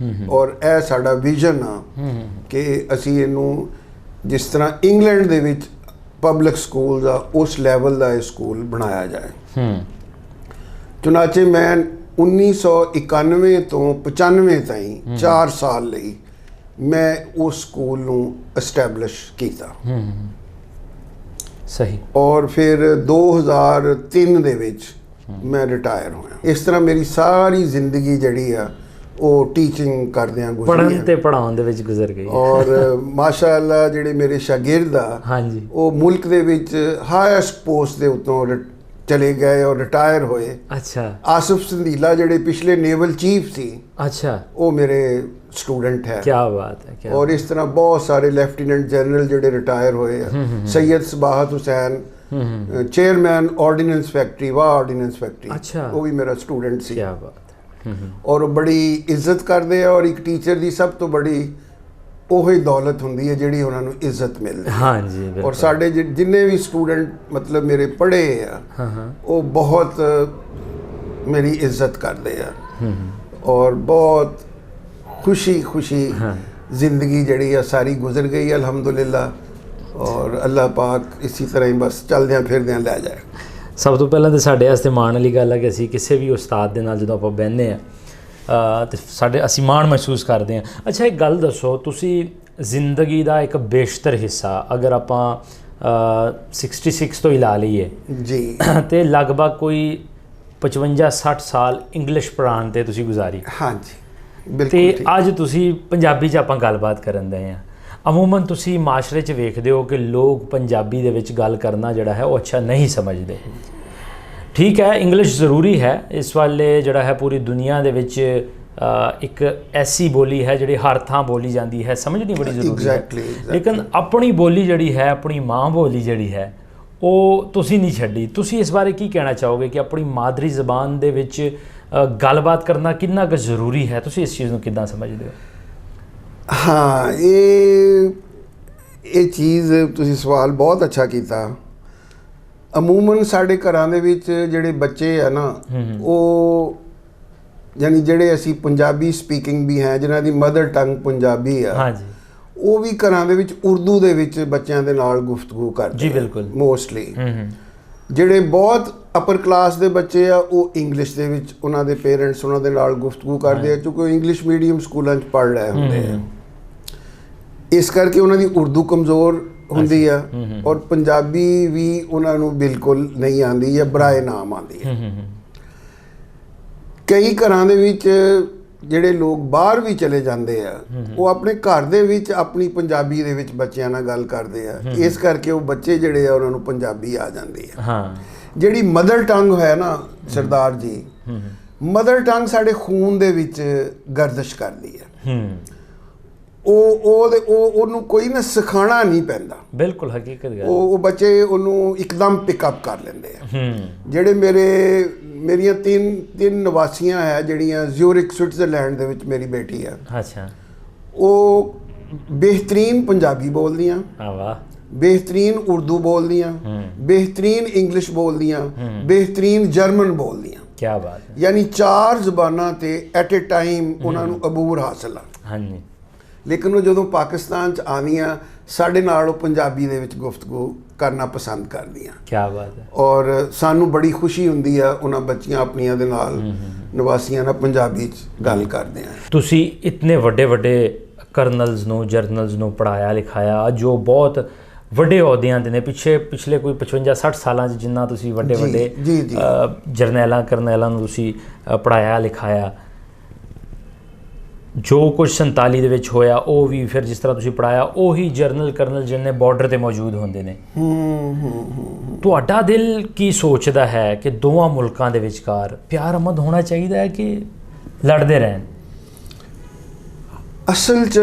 ਔਰ ਇਹ ਸਾਡਾ ਵਿਜ਼ਨ ਆ ਕਿ ਅਸੀਂ ਇਹਨੂੰ ਜਿਸ ਤਰ੍ਹਾਂ ਇੰਗਲੈਂਡ ਦੇ ਵਿੱਚ ਪਬਲਿਕ ਸਕੂਲ ਦਾ ਉਸ ਲੈਵਲ ਦਾ ਇਹ ਸਕੂਲ ਬਣਾਇਆ ਜਾਏ। ਚੁਨਾਚੇ ਮੈਂ 1991 ਤੋਂ 95 ਤਾਈਂ 4 ਸਾਲ ਲਈ ਮੈਂ ਉਸ ਸਕੂਲ ਨੂੰ ਐਸਟੈਬਲਿਸ਼ ਕੀਤਾ। ਸਹੀ। ਔਰ ਫਿਰ 2003 ਦੇ ਵਿੱਚ ਮੈਂ ਰਿਟਾਇਰ ਹੋਇਆ। ਇਸ ਤਰ੍ਹਾਂ ਮੇਰੀ ਸਾਰੀ ਜ਼ਿੰਦਗੀ ਜਿਹੜੀ ਆ ਉਹ ਟੀਚਿੰਗ ਕਰਦਿਆਂ ਗੁਜ਼ਰੀ, ਪੜ੍ਹਨ ਤੇ ਪੜ੍ਹਾਉਣ ਦੇ ਵਿੱਚ ਗੁਜ਼ਰ ਗਈ। ਔਰ ਮਾਸ਼ਾਅੱਲਾ ਜਿਹੜੇ ਮੇਰੇ ਸ਼ਾਗਿਰਦ ਆ, ਹਾਂਜੀ, ਉਹ ਮੁਲਕ ਦੇ ਵਿੱਚ ਹਾਈਐਸਟ ਪੋਸਟ ਦੇ ਉੱਤੋਂ ਚਲੇ ਗਏ ਔਰ ਰਿਟਾਇਰ ਹੋਏ। ਅੱਛਾ। ਆਸਿਫ ਸੰਧੀਲਾ ਜਿਹੜੇ ਪਿਛਲੇ ਨੇਵਲ ਚੀਫ ਸੀ, ਅੱਛਾ, ਉਹ ਮੇਰੇ ਸਟੂਡੈਂਟ ਹੈ। ਕੀ ਬਾਤ ਹੈ। ਔਰ ਇਸ ਤਰ੍ਹਾਂ ਬਹੁਤ ਸਾਰੇ ਲੈਫਟੀਨੈਂਟ ਜਨਰਲ ਜਿਹੜੇ ਰਿਟਾਇਰ ਹੋਏ ਆ। ਸੈयद Sabahat Hussain, chairman ordinance factory, ਵਾਹ ਆਰਡੀਨੈਂਸ ਫੈਕਟਰੀ, ਉਹ ਵੀ ਮੇਰਾ ਸਟੂਡੈਂਟ ਸੀ। ਕੀ ਬਾਤ। ਔਰ ਉਹ ਬੜੀ ਇੱਜ਼ਤ ਕਰਦੇ ਆ ਔਰ ਇੱਕ ਟੀਚਰ ਦੀ ਸਭ ਤੋਂ ਬੜੀ ਉਹੀ ਦੌਲਤ ਹੁੰਦੀ ਹੈ ਜਿਹੜੀ ਉਹਨਾਂ ਨੂੰ ਇੱਜ਼ਤ ਮਿਲਦੀ ਹੈ। ਹਾਂਜੀ। ਔਰ ਸਾਡੇ ਜਿੰਨੇ ਵੀ ਸਟੂਡੈਂਟ ਮਤਲਬ ਮੇਰੇ ਪੜ੍ਹੇ ਆ, ਉਹ ਬਹੁਤ ਮੇਰੀ ਇੱਜ਼ਤ ਕਰਦੇ ਆ ਔਰ ਬਹੁਤ ਖੁਸ਼ੀ ਜ਼ਿੰਦਗੀ ਜਿਹੜੀ ਆ ਸਾਰੀ ਗੁਜ਼ਰ ਗਈ ਅਲਹਮਦੁਲਿल्लाह। ਔਰ ਅੱਲਾਹ ਪਾਕ ਇਸੇ ਤਰ੍ਹਾਂ ਹੀ ਬਸ ਚੱਲਦਿਆਂ ਫਿਰਦਿਆਂ ਲੈ ਜਾਏ। ਸਭ ਤੋਂ ਪਹਿਲਾਂ ਤਾਂ ਸਾਡੇ ਵਾਸਤੇ ਮਾਣ ਵਾਲੀ ਗੱਲ ਹੈ ਕਿ ਅਸੀਂ ਕਿਸੇ ਵੀ ਉਸਤਾਦ ਦੇ ਨਾਲ ਜਦੋਂ ਆਪਾਂ ਬਹਿੰਦੇ ਹਾਂ ਤੇ ਅਸੀਂ ਮਾਣ ਮਹਿਸੂਸ ਕਰਦੇ ਹਾਂ। ਅੱਛਾ, ਇੱਕ ਗੱਲ ਦੱਸੋ, ਤੁਸੀਂ ਜ਼ਿੰਦਗੀ ਦਾ ਇੱਕ ਬੇਸ਼ਤਰ ਹਿੱਸਾ ਅਗਰ ਆਪਾਂ 66 ਤੋਂ ਹੀ ਲਾ ਲਈਏ ਜੀ, ਤੇ ਲਗਭਗ ਕੋਈ 55-60 ਸਾਲ ਇੰਗਲਿਸ਼ ਪੜ੍ਹਾਉਣ 'ਤੇ ਤੁਸੀਂ ਗੁਜ਼ਾਰੀ। ਹਾਂਜੀ, ਬਿਲਕੁਲ। ਤੇ ਅੱਜ ਤੁਸੀਂ ਪੰਜਾਬੀ 'ਚ ਆਪਾਂ ਗੱਲਬਾਤ ਕਰਨ ਦੇ ਹਾਂ। ਅਮੂਮਨ ਤੁਸੀਂ ਮਾਸ਼ਰੇ 'ਚ ਵੇਖਦੇ ਹੋ ਕਿ ਲੋਕ ਪੰਜਾਬੀ ਦੇ ਵਿੱਚ ਗੱਲ ਕਰਨਾ ਜਿਹੜਾ ਹੈ ਉਹ ਅੱਛਾ ਨਹੀਂ ਸਮਝਦੇ। ਠੀਕ ਹੈ, ਇੰਗਲਿਸ਼ ਜ਼ਰੂਰੀ ਹੈ, ਇਸ ਵੇਲੇ ਜਿਹੜਾ ਹੈ ਪੂਰੀ ਦੁਨੀਆ ਦੇ ਵਿੱਚ ਇੱਕ ਐਸੀ ਬੋਲੀ ਹੈ ਜਿਹੜੀ ਹਰ ਥਾਂ ਬੋਲੀ ਜਾਂਦੀ ਹੈ, ਸਮਝਣੀ ਬੜੀ ਜ਼ਰੂਰੀ ਹੈ। Exactly. ਲੇਕਿਨ ਆਪਣੀ ਬੋਲੀ ਜਿਹੜੀ ਹੈ, ਆਪਣੀ ਮਾਂ ਬੋਲੀ ਜਿਹੜੀ ਹੈ, ਉਹ ਤੁਸੀਂ ਨਹੀਂ ਛੱਡੀ। ਤੁਸੀਂ ਇਸ ਬਾਰੇ ਕੀ ਕਹਿਣਾ ਚਾਹੋਗੇ ਕਿ ਆਪਣੀ ਮਾਦਰੀ ਜ਼ਬਾਨ ਦੇ ਵਿੱਚ ਗੱਲਬਾਤ ਕਰਨਾ ਕਿੰਨਾ ਕੁ ਜ਼ਰੂਰੀ ਹੈ? ਤੁਸੀਂ ਇਸ ਚੀਜ਼ ਨੂੰ ਕਿੱਦਾਂ ਸਮਝਦੇ ਹੋ? ਹਾਂ, ਇਹ ਚੀਜ਼ ਤੁਸੀਂ ਸਵਾਲ ਬਹੁਤ ਅੱਛਾ ਕੀਤਾ। ਅਮੂਮਨ ਸਾਡੇ ਘਰਾਂ ਦੇ ਵਿੱਚ ਜਿਹੜੇ ਬੱਚੇ ਆ ਨਾ, ਉਹ ਯਾਨੀ ਜਿਹੜੇ ਅਸੀਂ ਪੰਜਾਬੀ ਸਪੀਕਿੰਗ ਵੀ ਹੈ, ਜਿਨ੍ਹਾਂ ਦੀ ਮਦਰ ਟੰਗ ਪੰਜਾਬੀ ਆ, ਹਾਂਜੀ, ਉਹ ਵੀ ਘਰਾਂ ਦੇ ਵਿੱਚ ਉਰਦੂ ਦੇ ਵਿੱਚ ਬੱਚਿਆਂ ਦੇ ਨਾਲ ਗੁਫ਼ਤਗੂ ਕਰਦੇ ਜੀ ਬਿਲਕੁਲ, ਮੋਸਟਲੀ। ਜਿਹੜੇ ਬਹੁਤ ਅਪਰ ਕਲਾਸ ਦੇ ਬੱਚੇ ਆ, ਉਹ ਇੰਗਲਿਸ਼ ਦੇ ਵਿੱਚ ਉਹਨਾਂ ਦੇ ਪੇਰੈਂਟਸ ਉਹਨਾਂ ਦੇ ਨਾਲ ਗੁਫ਼ਤਗੂ ਕਰਦੇ ਆ, ਕਿਉਂਕਿ ਉਹ ਇੰਗਲਿਸ਼ ਮੀਡੀਅਮ ਸਕੂਲਾਂ 'ਚ ਪੜ੍ਹ ਰਹੇ ਹੁੰਦੇ ਆ। ਇਸ ਕਰਕੇ ਉਹਨਾਂ ਦੀ ਉਰਦੂ ਕਮਜ਼ੋਰ ਹੁੰਦੀ ਆ, ਔਰ ਪੰਜਾਬੀ ਵੀ ਉਹਨਾਂ ਨੂੰ ਬਿਲਕੁਲ ਨਹੀਂ ਆਉਂਦੀ ਜਾਂ ਬਰਾਏ ਨਾਮ ਆਉਂਦੀ ਹੈ। ਕਈ ਘਰਾਂ ਦੇ ਵਿੱਚ ਜਿਹੜੇ ਲੋਕ ਬਾਹਰ ਵੀ ਚਲੇ ਜਾਂਦੇ ਆ, ਉਹ ਆਪਣੇ ਘਰ ਦੇ ਵਿੱਚ ਆਪਣੀ ਪੰਜਾਬੀ ਦੇ ਵਿੱਚ ਬੱਚਿਆਂ ਨਾਲ ਗੱਲ ਕਰਦੇ ਆ, ਇਸ ਕਰਕੇ ਉਹ ਬੱਚੇ ਜਿਹੜੇ ਆ ਉਹਨਾਂ ਨੂੰ ਪੰਜਾਬੀ ਆ ਜਾਂਦੀ ਆ। ਹਾਂ, ਜਿਹੜੀ ਮਦਰ ਟੰਗ ਹੈ ਨਾ ਸਰਦਾਰ ਜੀ, ਮਦਰ ਟੰਗ ਸਾਡੇ ਖੂਨ ਦੇ ਵਿੱਚ ਗਰਦਸ਼ ਕਰਦੀ ਹੈ। ਉਹਨੂੰ ਕੋਈ ਨਾ ਸਿਖਾਉਣਾ ਨਹੀਂ ਪੈਂਦਾ। ਬਿਲਕੁਲ ਹਕੀਕਤ ਗੱਲ। ਉਹ ਬੱਚੇ ਉਹਨੂੰ ਇੱਕਦਮ ਪਿਕਅਪ ਕਰ ਲੈਂਦੇ ਆ। ਜਿਹੜੇ ਮੇਰੀਆਂ ਤਿੰਨ ਨਿਵਾਸੀਆਂ ਹੈ ਜਿਹੜੀਆਂ ਜ਼ਿਊਰਿਕ ਸਵਿਟਜ਼ਰਲੈਂਡ ਦੇ ਵਿੱਚ ਮੇਰੀ ਬੇਟੀ ਆ, ਅੱਛਾ, ਉਹ ਬਿਹਤਰੀਨ ਪੰਜਾਬੀ ਬੋਲਦੀਆਂ, ਵਾਹ, ਬਿਹਤਰੀਨ ਉਰਦੂ ਬੋਲਦੀਆਂ, ਬਿਹਤਰੀਨ ਇੰਗਲਿਸ਼ ਬੋਲਦੀਆਂ, ਬਿਹਤਰੀਨ ਜਰਮਨ ਬੋਲਦੀਆਂ। ਕੀ ਬਾਤ ਹੈ। ਯਾਨੀ 4 ਜ਼ਬਾਨਾਂ ਤੇ ਐਟ ਏ ਟਾਈਮ ਉਹਨਾਂ ਨੂੰ ਅਬੂਰ ਹਾਸਲ ਆ। ਹਾਂਜੀ। ਲੇਕਿਨ ਉਹ ਜਦੋਂ ਪਾਕਿਸਤਾਨ 'ਚ ਆਉਂਦੀਆਂ, ਸਾਡੇ ਨਾਲ ਉਹ ਪੰਜਾਬੀ ਦੇ ਵਿੱਚ ਗੁਫ਼ਤਗੂ ਕਰਨਾ ਪਸੰਦ ਕਰਦੀਆਂ। ਕੀ ਬਾਤ ਹੈ। ਔਰ ਸਾਨੂੰ ਬੜੀ ਖੁਸ਼ੀ ਹੁੰਦੀ ਆ ਉਹਨਾਂ ਬੱਚੀਆਂ ਆਪਣੀਆਂ ਦੇ ਨਾਲ ਨਿਵਾਸੀਆਂ ਨਾਲ ਪੰਜਾਬੀ 'ਚ ਗੱਲ ਕਰਦੇ ਆ। ਤੁਸੀਂ ਇਤਨੇ ਵੱਡੇ ਵੱਡੇ ਕਰਨਲਸ ਨੂੰ, ਜਰਨਲਸ ਨੂੰ ਪੜ੍ਹਾਇਆ ਲਿਖਾਇਆ, ਜੋ ਬਹੁਤ ਵੱਡੇ ਅਹੁਦਿਆਂ ਦੇ ਨੇ। ਪਿਛਲੇ ਕੋਈ 55-60 ਸਾਲਾਂ 'ਚ ਜਿੰਨਾ ਤੁਸੀਂ ਵੱਡੇ ਜਰਨੈਲਾਂ ਕਰਨੈਲਾਂ ਨੂੰ ਤੁਸੀਂ ਪੜ੍ਹਾਇਆ ਲਿਖਾਇਆ, ਜੋ ਕੁਝ 47 ਦੇ ਵਿੱਚ ਹੋਇਆ ਉਹ ਵੀ ਫਿਰ ਜਿਸ ਤਰ੍ਹਾਂ ਤੁਸੀਂ ਪੜ੍ਹਾਇਆ, ਉਹੀ ਜਰਨਲ ਕਰਨਲ ਜਿਹਨੇ ਬਾਰਡਰ ਤੇ ਮੌਜੂਦ ਹੁੰਦੇ ਨੇ। ਤੁਹਾਡਾ ਦਿਲ ਕੀ ਸੋਚਦਾ ਹੈ ਕਿ ਦੋਵਾਂ ਮੁਲਕਾਂ ਦੇ ਵਿਚਕਾਰ ਪਿਆਰ ਅਮਨ ਹੋਣਾ ਚਾਹੀਦਾ ਹੈ ਕਿ ਲੜਦੇ ਰਹਿਣ? ਅਸਲ 'ਚ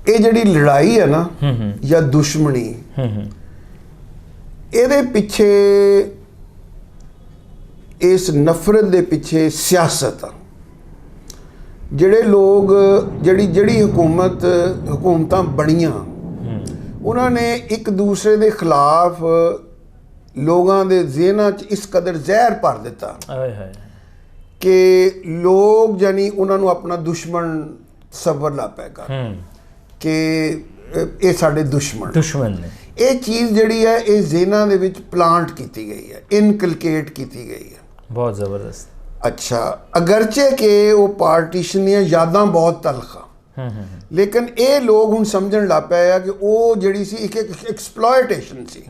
ਇਹ ਜਿਹੜੀ ਲੜਾਈ ਹੈ ਨਾ ਜਾਂ ਦੁਸ਼ਮਣੀ, ਇਹਦੇ ਪਿੱਛੇ, ਇਸ ਨਫ਼ਰਤ ਦੇ ਪਿੱਛੇ ਸਿਆਸਤ ਆ। ਜਿਹੜੇ ਲੋਕ ਜਿਹੜੀ ਹਕੂਮਤਾਂ ਬਣੀਆਂ, ਉਹਨਾਂ ਨੇ ਇੱਕ ਦੂਸਰੇ ਦੇ ਖਿਲਾਫ ਲੋਕਾਂ ਦੇ ਜ਼ਿਹਨਾਂ 'ਚ ਇਸ ਕਦਰ ਜ਼ਹਿਰ ਭਰ ਦਿੱਤਾ ਕਿ ਲੋਕ ਯਾਨੀ ਉਹਨਾਂ ਨੂੰ ਆਪਣਾ ਦੁਸ਼ਮਣ ਸਬਰ ਲਾ ਪੈ ਕਰ ਕਿ ਇਹ ਸਾਡੇ ਦੁਸ਼ਮਣ ਨੇ। ਇਹ ਚੀਜ਼ ਜਿਹੜੀ ਹੈ ਇਹ ਜ਼ਿਹਨਾਂ ਦੇ ਵਿੱਚ ਪਲਾਂਟ ਕੀਤੀ ਗਈ ਹੈ, ਇਨਕਲਕੇਟ ਕੀਤੀ ਗਈ ਹੈ। ਬਹੁਤ ਜ਼ਬਰਦਸਤ। ਅੱਛਾ, ਅਗਰਚੇ ਕਿ ਉਹ ਪਾਰਟੀਸ਼ਨ ਦੀਆਂ ਯਾਦਾਂ ਬਹੁਤ ਤਲਖਾਂ, ਲੇਕਿਨ ਇਹ ਲੋਕ ਹੁਣ ਸਮਝਣ ਲੱਗ ਪਏ ਆ ਕਿ ਉਹ ਜਿਹੜੀ ਸੀ ਇੱਕ ਐਕਸਪਲੋਇਟੇਸ਼ਨ ਸੀ।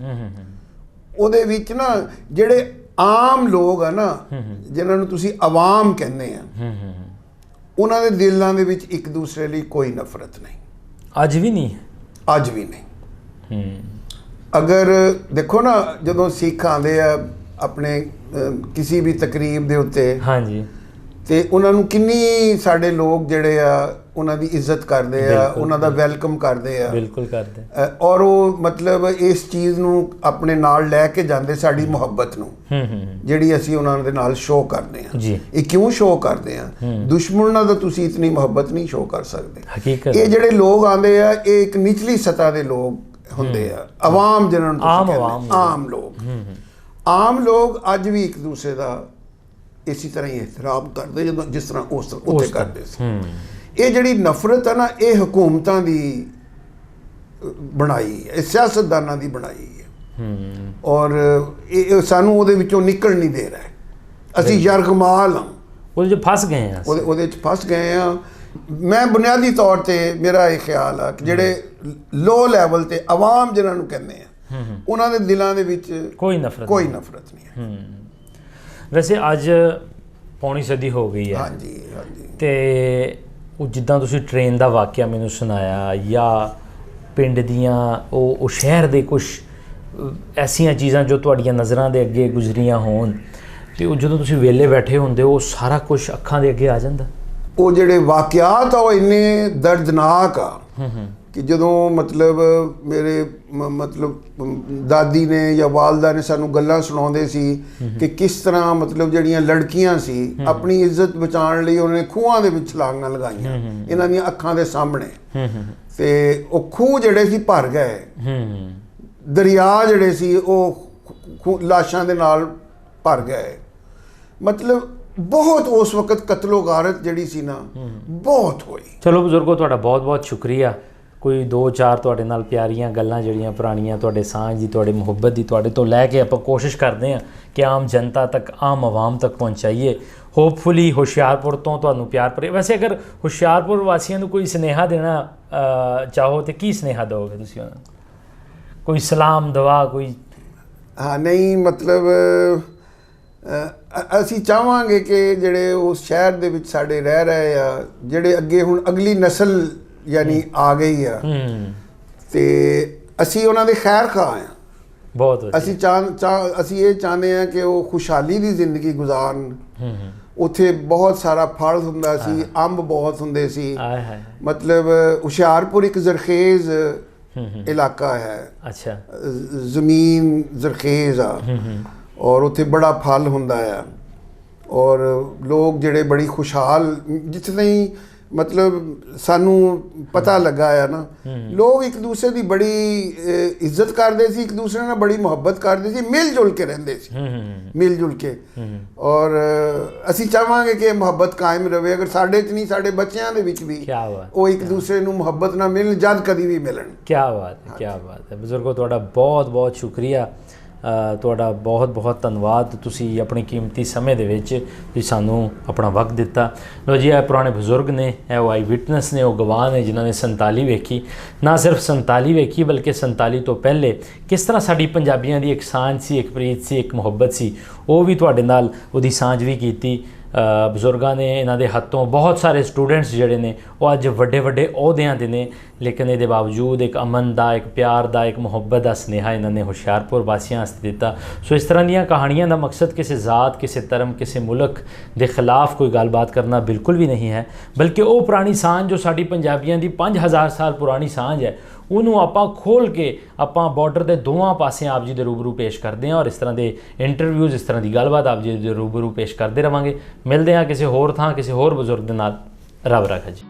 ਉਹਦੇ ਵਿੱਚ ਨਾ ਜਿਹੜੇ ਆਮ ਲੋਕ ਆ ਨਾ, ਜਿਨ੍ਹਾਂ ਨੂੰ ਤੁਸੀਂ ਆਵਾਮ ਕਹਿੰਦੇ ਆ, ਉਹਨਾਂ ਦੇ ਦਿਲਾਂ ਦੇ ਵਿੱਚ ਇੱਕ ਦੂਸਰੇ ਲਈ ਕੋਈ ਨਫ਼ਰਤ ਨਹੀਂ। ਅੱਜ ਵੀ ਨਹੀਂ। ਅਗਰ ਦੇਖੋ ਨਾ, ਜਦੋਂ ਸਿੱਖ ਆਉਂਦੇ ਆ ਆਪਣੇ ਕਿਸੇ ਵੀ ਤਕਰੀਬ ਦੇ ਉੱਤੇ, ਹਾਂਜੀ, ਤੇ ਉਹਨਾਂ ਨੂੰ ਕਿੰਨੀ ਸਾਡੇ ਲੋਕ ਜਿਹੜੇ ਆ ਉਹਨਾਂ ਦੀ ਇੱਜ਼ਤ ਕਰਦੇ ਆ, ਉਹਨਾਂ ਦਾ ਵੈਲਕਮ ਕਰਦੇ ਆ। ਬਿਲਕੁਲ ਕਰਦੇ। ਔਰ ਉਹ ਮਤਲਬ ਇਸ ਚੀਜ਼ ਨੂੰ ਆਪਣੇ ਨਾਲ ਲੈ ਕੇ ਜਾਂਦੇ, ਸਾਡੀ ਮੁਹੱਬਤ ਨੂੰ, ਜਿਹੜੀ ਅਸੀਂ ਉਹਨਾਂ ਦੇ ਨਾਲ ਸ਼ੋਅ ਕਰਦੇ ਆ। ਇਹ ਕਿਉਂ ਸ਼ੋਅ ਕਰਦੇ ਆ? ਦੁਸ਼ਮਣਾਂ ਦਾ ਤੁਸੀਂ ਇਤਨੀ ਮੁਹੱਬਤ ਨਹੀਂ ਸ਼ੋਅ ਕਰ ਸਕਦੇ। ਇਹ ਜਿਹੜੇ ਲੋਕ ਆਉਂਦੇ ਆ, ਇਹ ਇੱਕ ਨਿਚਲੀ ਸਤ੍ਹਾ ਦੇ ਲੋਕ ਹੁੰਦੇ ਆ, ਆਵਾਮ ਜਿਹਨਾਂ ਨੂੰ ਆਮ ਲੋਕ ਅੱਜ ਵੀ ਇੱਕ ਦੂਸਰੇ ਦਾ ਇਸੇ ਤਰ੍ਹਾਂ ਹੀ ਇਹਤਰਾਮ ਕਰਦੇ ਜਦੋਂ ਜਿਸ ਤਰ੍ਹਾਂ ਉਸ ਉੱਥੇ ਕਰਦੇ ਸੀ। ਇਹ ਜਿਹੜੀ ਨਫ਼ਰਤ ਹੈ ਨਾ, ਇਹ ਹਕੂਮਤਾਂ ਦੀ ਬਣਾਈ ਹੈ, ਇਹ ਸਿਆਸਤਦਾਨਾਂ ਦੀ ਬਣਾਈ ਹੈ। ਔਰ ਇਹ ਸਾਨੂੰ ਉਹਦੇ ਵਿੱਚੋਂ ਨਿਕਲ ਨਹੀਂ ਦੇ ਰਿਹਾ। ਅਸੀਂ ਯਰਗਮਾਲ ਹਾਂ, ਉਹਦੇ 'ਚ ਫਸ ਗਏ ਹਾਂ। ਮੈਂ ਬੁਨਿਆਦੀ ਤੌਰ ਤੇ ਮੇਰਾ ਇਹ ਖਿਆਲ ਆ ਕਿ ਜਿਹੜੇ ਲੋ ਲੈਵਲ ਤੇ ਆਵਾਮ ਜਿਹਨਾਂ ਨੂੰ ਕਹਿੰਦੇ ਆ, ਉਹਨਾਂ ਦੇ ਦਿਲਾਂ ਦੇ ਵਿੱਚ ਕੋਈ ਨਫ਼ਰਤ ਨਹੀਂ ਹੈ। ਵੈਸੇ ਅੱਜ ਪੌਣੀ ਸਦੀ ਹੋ ਗਈ ਹੈ। ਹਾਂਜੀ। ਤੇ ਉਹ ਜਿੱਦਾਂ ਤੁਸੀਂ ਟ੍ਰੇਨ ਦਾ ਵਾਕਿਆ ਮੈਨੂੰ ਸੁਣਾਇਆ, ਜਾਂ ਪਿੰਡ ਦੀਆਂ ਉਹ ਸ਼ਹਿਰ ਦੇ ਕੁਛ ਐਸੀਆਂ ਚੀਜ਼ਾਂ ਜੋ ਤੁਹਾਡੀਆਂ ਨਜ਼ਰਾਂ ਦੇ ਅੱਗੇ ਗੁਜ਼ਰੀਆਂ ਹੋਣ, ਤੇ ਉਹ ਜਦੋਂ ਤੁਸੀਂ ਵਿਹਲੇ ਬੈਠੇ ਹੁੰਦੇ ਹੋ ਉਹ ਸਾਰਾ ਕੁਝ ਅੱਖਾਂ ਦੇ ਅੱਗੇ ਆ ਜਾਂਦਾ। ਉਹ ਜਿਹੜੇ ਵਾਕਿਆਤ ਆ ਉਹ ਇੰਨੇ ਦਰਦਨਾਕ ਆ ਕਿ ਜਦੋਂ ਮਤਲਬ ਮੇਰੇ ਦਾਦੀ ਨੇ ਜਾਂ ਵਾਲਦਾ ਨੇ ਸਾਨੂੰ ਗੱਲਾਂ ਸੁਣਾਉਂਦੇ ਸੀ ਕਿ ਕਿਸ ਤਰ੍ਹਾਂ ਮਤਲਬ ਜਿਹੜੀਆਂ ਲੜਕੀਆਂ ਸੀ ਆਪਣੀ ਇੱਜ਼ਤ ਬਚਾਉਣ ਲਈ ਉਹਨੇ ਖੂਹਾਂ ਦੇ ਵਿੱਚ ਛਲਾਂਗਾਂ ਲਗਾਈਆਂ ਇਹਨਾਂ ਦੀਆਂ ਅੱਖਾਂ ਦੇ ਸਾਹਮਣੇ। ਤੇ ਉਹ ਖੂਹ ਜਿਹੜੇ ਸੀ ਭਰ ਗਏ, ਦਰਿਆ ਜਿਹੜੇ ਸੀ ਉਹ ਲਾਸ਼ਾਂ ਦੇ ਨਾਲ ਭਰ ਗਏ। ਮਤਲਬ ਬਹੁਤ ਉਸ ਵਕਤ ਕਤਲੋ ਗਾਰਤ ਜਿਹੜੀ ਸੀ ਨਾ ਬਹੁਤ ਹੋਈ। ਚਲੋ ਬਜ਼ੁਰਗੋ, ਤੁਹਾਡਾ ਬਹੁਤ ਬਹੁਤ ਸ਼ੁਕਰੀਆ। ਕੋਈ 2-4 ਤੁਹਾਡੇ ਨਾਲ ਪਿਆਰੀਆਂ ਗੱਲਾਂ ਜਿਹੜੀਆਂ ਪੁਰਾਣੀਆਂ, ਤੁਹਾਡੇ ਸਾਂਝ ਦੀ, ਤੁਹਾਡੇ ਮੁਹੱਬਤ ਦੀ, ਤੁਹਾਡੇ ਤੋਂ ਲੈ ਕੇ ਆਪਾਂ ਕੋਸ਼ਿਸ਼ ਕਰਦੇ ਹਾਂ ਕਿ ਆਮ ਜਨਤਾ ਤੱਕ, ਆਮ ਆਵਾਮ ਤੱਕ ਪਹੁੰਚਾਈਏ। ਹੋਪਫੁਲੀ ਹੁਸ਼ਿਆਰਪੁਰ ਤੋਂ ਤੁਹਾਨੂੰ ਪਿਆਰ ਭਰੇ। ਵੈਸੇ ਅਗਰ ਹੁਸ਼ਿਆਰਪੁਰ ਵਾਸੀਆਂ ਨੂੰ ਕੋਈ ਸੁਨੇਹਾ ਦੇਣਾ ਚਾਹੋ ਤੇ ਕੀ ਸੁਨੇਹਾ ਦਿਓਗੇ ਤੁਸੀਂ ਉਹਨਾਂ ਨੂੰ? ਕੋਈ ਸਲਾਮ ਦੁਆ ਕੋਈ? ਹਾਂ, ਨਹੀਂ ਮਤਲਬ ਅਸੀਂ ਚਾਹਾਂਗੇ ਕਿ ਜਿਹੜੇ ਉਸ ਸ਼ਹਿਰ ਦੇ ਵਿੱਚ ਸਾਡੇ ਰਹਿ ਰਹੇ ਆ, ਜਿਹੜੇ ਅੱਗੇ ਹੁਣ ਅਗਲੀ ਨਸਲ ਯਾਨੀ ਆ ਗਈ ਆ, ਤੇ ਅਸੀਂ ਉਹਨਾਂ ਦੇ ਖੈਰ ਖਾਹ ਆ। ਬਹੁਤ ਅਸੀਂ ਅਸੀਂ ਇਹ ਚਾਹੁੰਦੇ ਹਾਂ ਕਿ ਉਹ ਖੁਸ਼ਹਾਲੀ ਦੀ ਜ਼ਿੰਦਗੀ ਗੁਜ਼ਾਰਨ। ਉੱਥੇ ਬਹੁਤ ਸਾਰਾ ਫਲ ਹੁੰਦਾ ਸੀ, ਅੰਬ ਬਹੁਤ ਹੁੰਦੇ ਸੀ। ਮਤਲਬ ਹੁਸ਼ਿਆਰਪੁਰ ਇੱਕ ਜ਼ਰਖੇਜ਼ ਇਲਾਕਾ ਹੈ। ਅੱਛਾ। ਜ਼ਮੀਨ ਜ਼ਰਖੇਜ਼ ਆ ਔਰ ਉੱਥੇ ਬੜਾ ਫਲ ਹੁੰਦਾ ਆ ਔਰ ਲੋਕ ਜਿਹੜੇ ਬੜੀ ਖੁਸ਼ਹਾਲ, ਜਿੱਥੇ ਹੀ ਮਤਲਬ ਸਾਨੂੰ ਪਤਾ ਲੱਗਾ ਆ ਨਾ, ਲੋਕ ਇੱਕ ਦੂਸਰੇ ਦੀ ਬੜੀ ਇੱਜ਼ਤ ਕਰਦੇ ਸੀ, ਇੱਕ ਦੂਸਰੇ ਨਾਲ ਬੜੀ ਮੁਹੱਬਤ ਕਰਦੇ ਸੀ, ਮਿਲ ਜੁਲ ਕੇ ਰਹਿੰਦੇ ਸੀ, ਮਿਲ ਜੁਲ ਕੇ। ਔਰ ਅਸੀਂ ਚਾਹਾਂਗੇ ਕਿ ਇਹ ਮੁਹੱਬਤ ਕਾਇਮ ਰਵੇ। ਅਗਰ ਸਾਡੇ 'ਚ ਨਹੀਂ, ਸਾਡੇ ਬੱਚਿਆਂ ਦੇ ਵਿੱਚ ਵੀ ਉਹ ਇੱਕ ਦੂਸਰੇ ਨੂੰ ਮੁਹੱਬਤ ਨਾਲ ਮਿਲਣ, ਜਦ ਕਦੀ ਵੀ ਮਿਲਣ। ਕਿਆ ਬਾਤ ਹੈ, ਕਿਆ ਬਾਤ ਹੈ। ਬਜ਼ੁਰਗੋ, ਤੁਹਾਡਾ ਬਹੁਤ ਬਹੁਤ ਸ਼ੁਕਰੀਆ, ਤੁਹਾਡਾ ਬਹੁਤ ਬਹੁਤ ਧੰਨਵਾਦ। ਤੁਸੀਂ ਆਪਣੇ ਕੀਮਤੀ ਸਮੇਂ ਦੇ ਵਿੱਚ ਤੁਸੀਂ ਸਾਨੂੰ ਆਪਣਾ ਵਕਤ ਦਿੱਤਾ। ਲੋ ਜੀ, ਇਹ ਪੁਰਾਣੇ ਬਜ਼ੁਰਗ ਨੇ, ਇਹ ਉਹ ਆਈ ਵਿਟਨੈਸ ਨੇ, ਉਹ ਗਵਾਹ ਨੇ ਜਿਨ੍ਹਾਂ ਨੇ 47 ਵੇਖੀ। ਨਾ ਸਿਰਫ 47 ਵੇਖੀ ਬਲਕਿ 47 ਤੋਂ ਪਹਿਲੇ ਕਿਸ ਤਰ੍ਹਾਂ ਸਾਡੀ ਪੰਜਾਬੀਆਂ ਦੀ ਇੱਕ ਸਾਂਝ ਸੀ, ਇੱਕ ਪ੍ਰੀਤ ਸੀ, ਇੱਕ ਮੁਹੱਬਤ ਸੀ, ਉਹ ਵੀ ਤੁਹਾਡੇ ਨਾਲ ਉਹਦੀ ਸਾਂਝ ਵੀ ਕੀਤੀ। ਬਜ਼ੁਰਗਾਂ ਨੇ, ਇਹਨਾਂ ਦੇ ਹੱਥੋਂ ਬਹੁਤ ਸਾਰੇ ਸਟੂਡੈਂਟਸ ਜਿਹੜੇ ਨੇ ਉਹ ਅੱਜ ਵੱਡੇ ਵੱਡੇ ਅਹੁਦਿਆਂ 'ਤੇ ਨੇ, ਲੇਕਿਨ ਇਹਦੇ ਬਾਵਜੂਦ ਇੱਕ ਅਮਨ ਦਾ, ਇੱਕ ਪਿਆਰ ਦਾ, ਇੱਕ ਮੁਹੱਬਤ ਦਾ ਸੁਨੇਹਾ ਇਹਨਾਂ ਨੇ ਹੁਸ਼ਿਆਰਪੁਰ ਵਾਸੀਆਂ ਵਾਸਤੇ ਦਿੱਤਾ। ਸੋ ਇਸ ਤਰ੍ਹਾਂ ਦੀਆਂ ਕਹਾਣੀਆਂ ਦਾ ਮਕਸਦ ਕਿਸੇ ਜ਼ਾਤ, ਕਿਸੇ ਧਰਮ, ਕਿਸੇ ਮੁਲਕ ਦੇ ਖਿਲਾਫ ਕੋਈ ਗੱਲਬਾਤ ਕਰਨਾ ਬਿਲਕੁਲ ਵੀ ਨਹੀਂ ਹੈ, ਬਲਕਿ ਉਹ ਪੁਰਾਣੀ ਸਾਂਝ ਜੋ ਸਾਡੀ ਪੰਜਾਬੀਆਂ ਦੀ 5000 ਸਾਲ ਪੁਰਾਣੀ ਸਾਂਝ ਹੈ, ਉਹਨੂੰ ਆਪਾਂ ਖੋਲ੍ਹ ਕੇ ਆਪਾਂ ਬਾਰਡਰ ਦੇ ਦੋਵਾਂ ਪਾਸੇ ਆਪ ਜੀ ਦੇ ਰੂਬਰੂ ਪੇਸ਼ ਕਰਦੇ ਹਾਂ। ਔਰ ਇਸ ਤਰ੍ਹਾਂ ਦੇ ਇੰਟਰਵਿਊਜ਼, ਇਸ ਤਰ੍ਹਾਂ ਦੀ ਗੱਲਬਾਤ ਆਪ ਜੀ ਦੇ ਰੂਬਰੂ ਪੇਸ਼ ਕਰਦੇ ਰਵਾਂਗੇ। ਮਿਲਦੇ ਹਾਂ ਕਿਸੇ ਹੋਰ ਥਾਂ, ਕਿਸੇ ਹੋਰ ਬਜ਼ੁਰਗ ਦੇ ਨਾਲ। ਰੱਬ ਰਾਖਾ ਜੀ।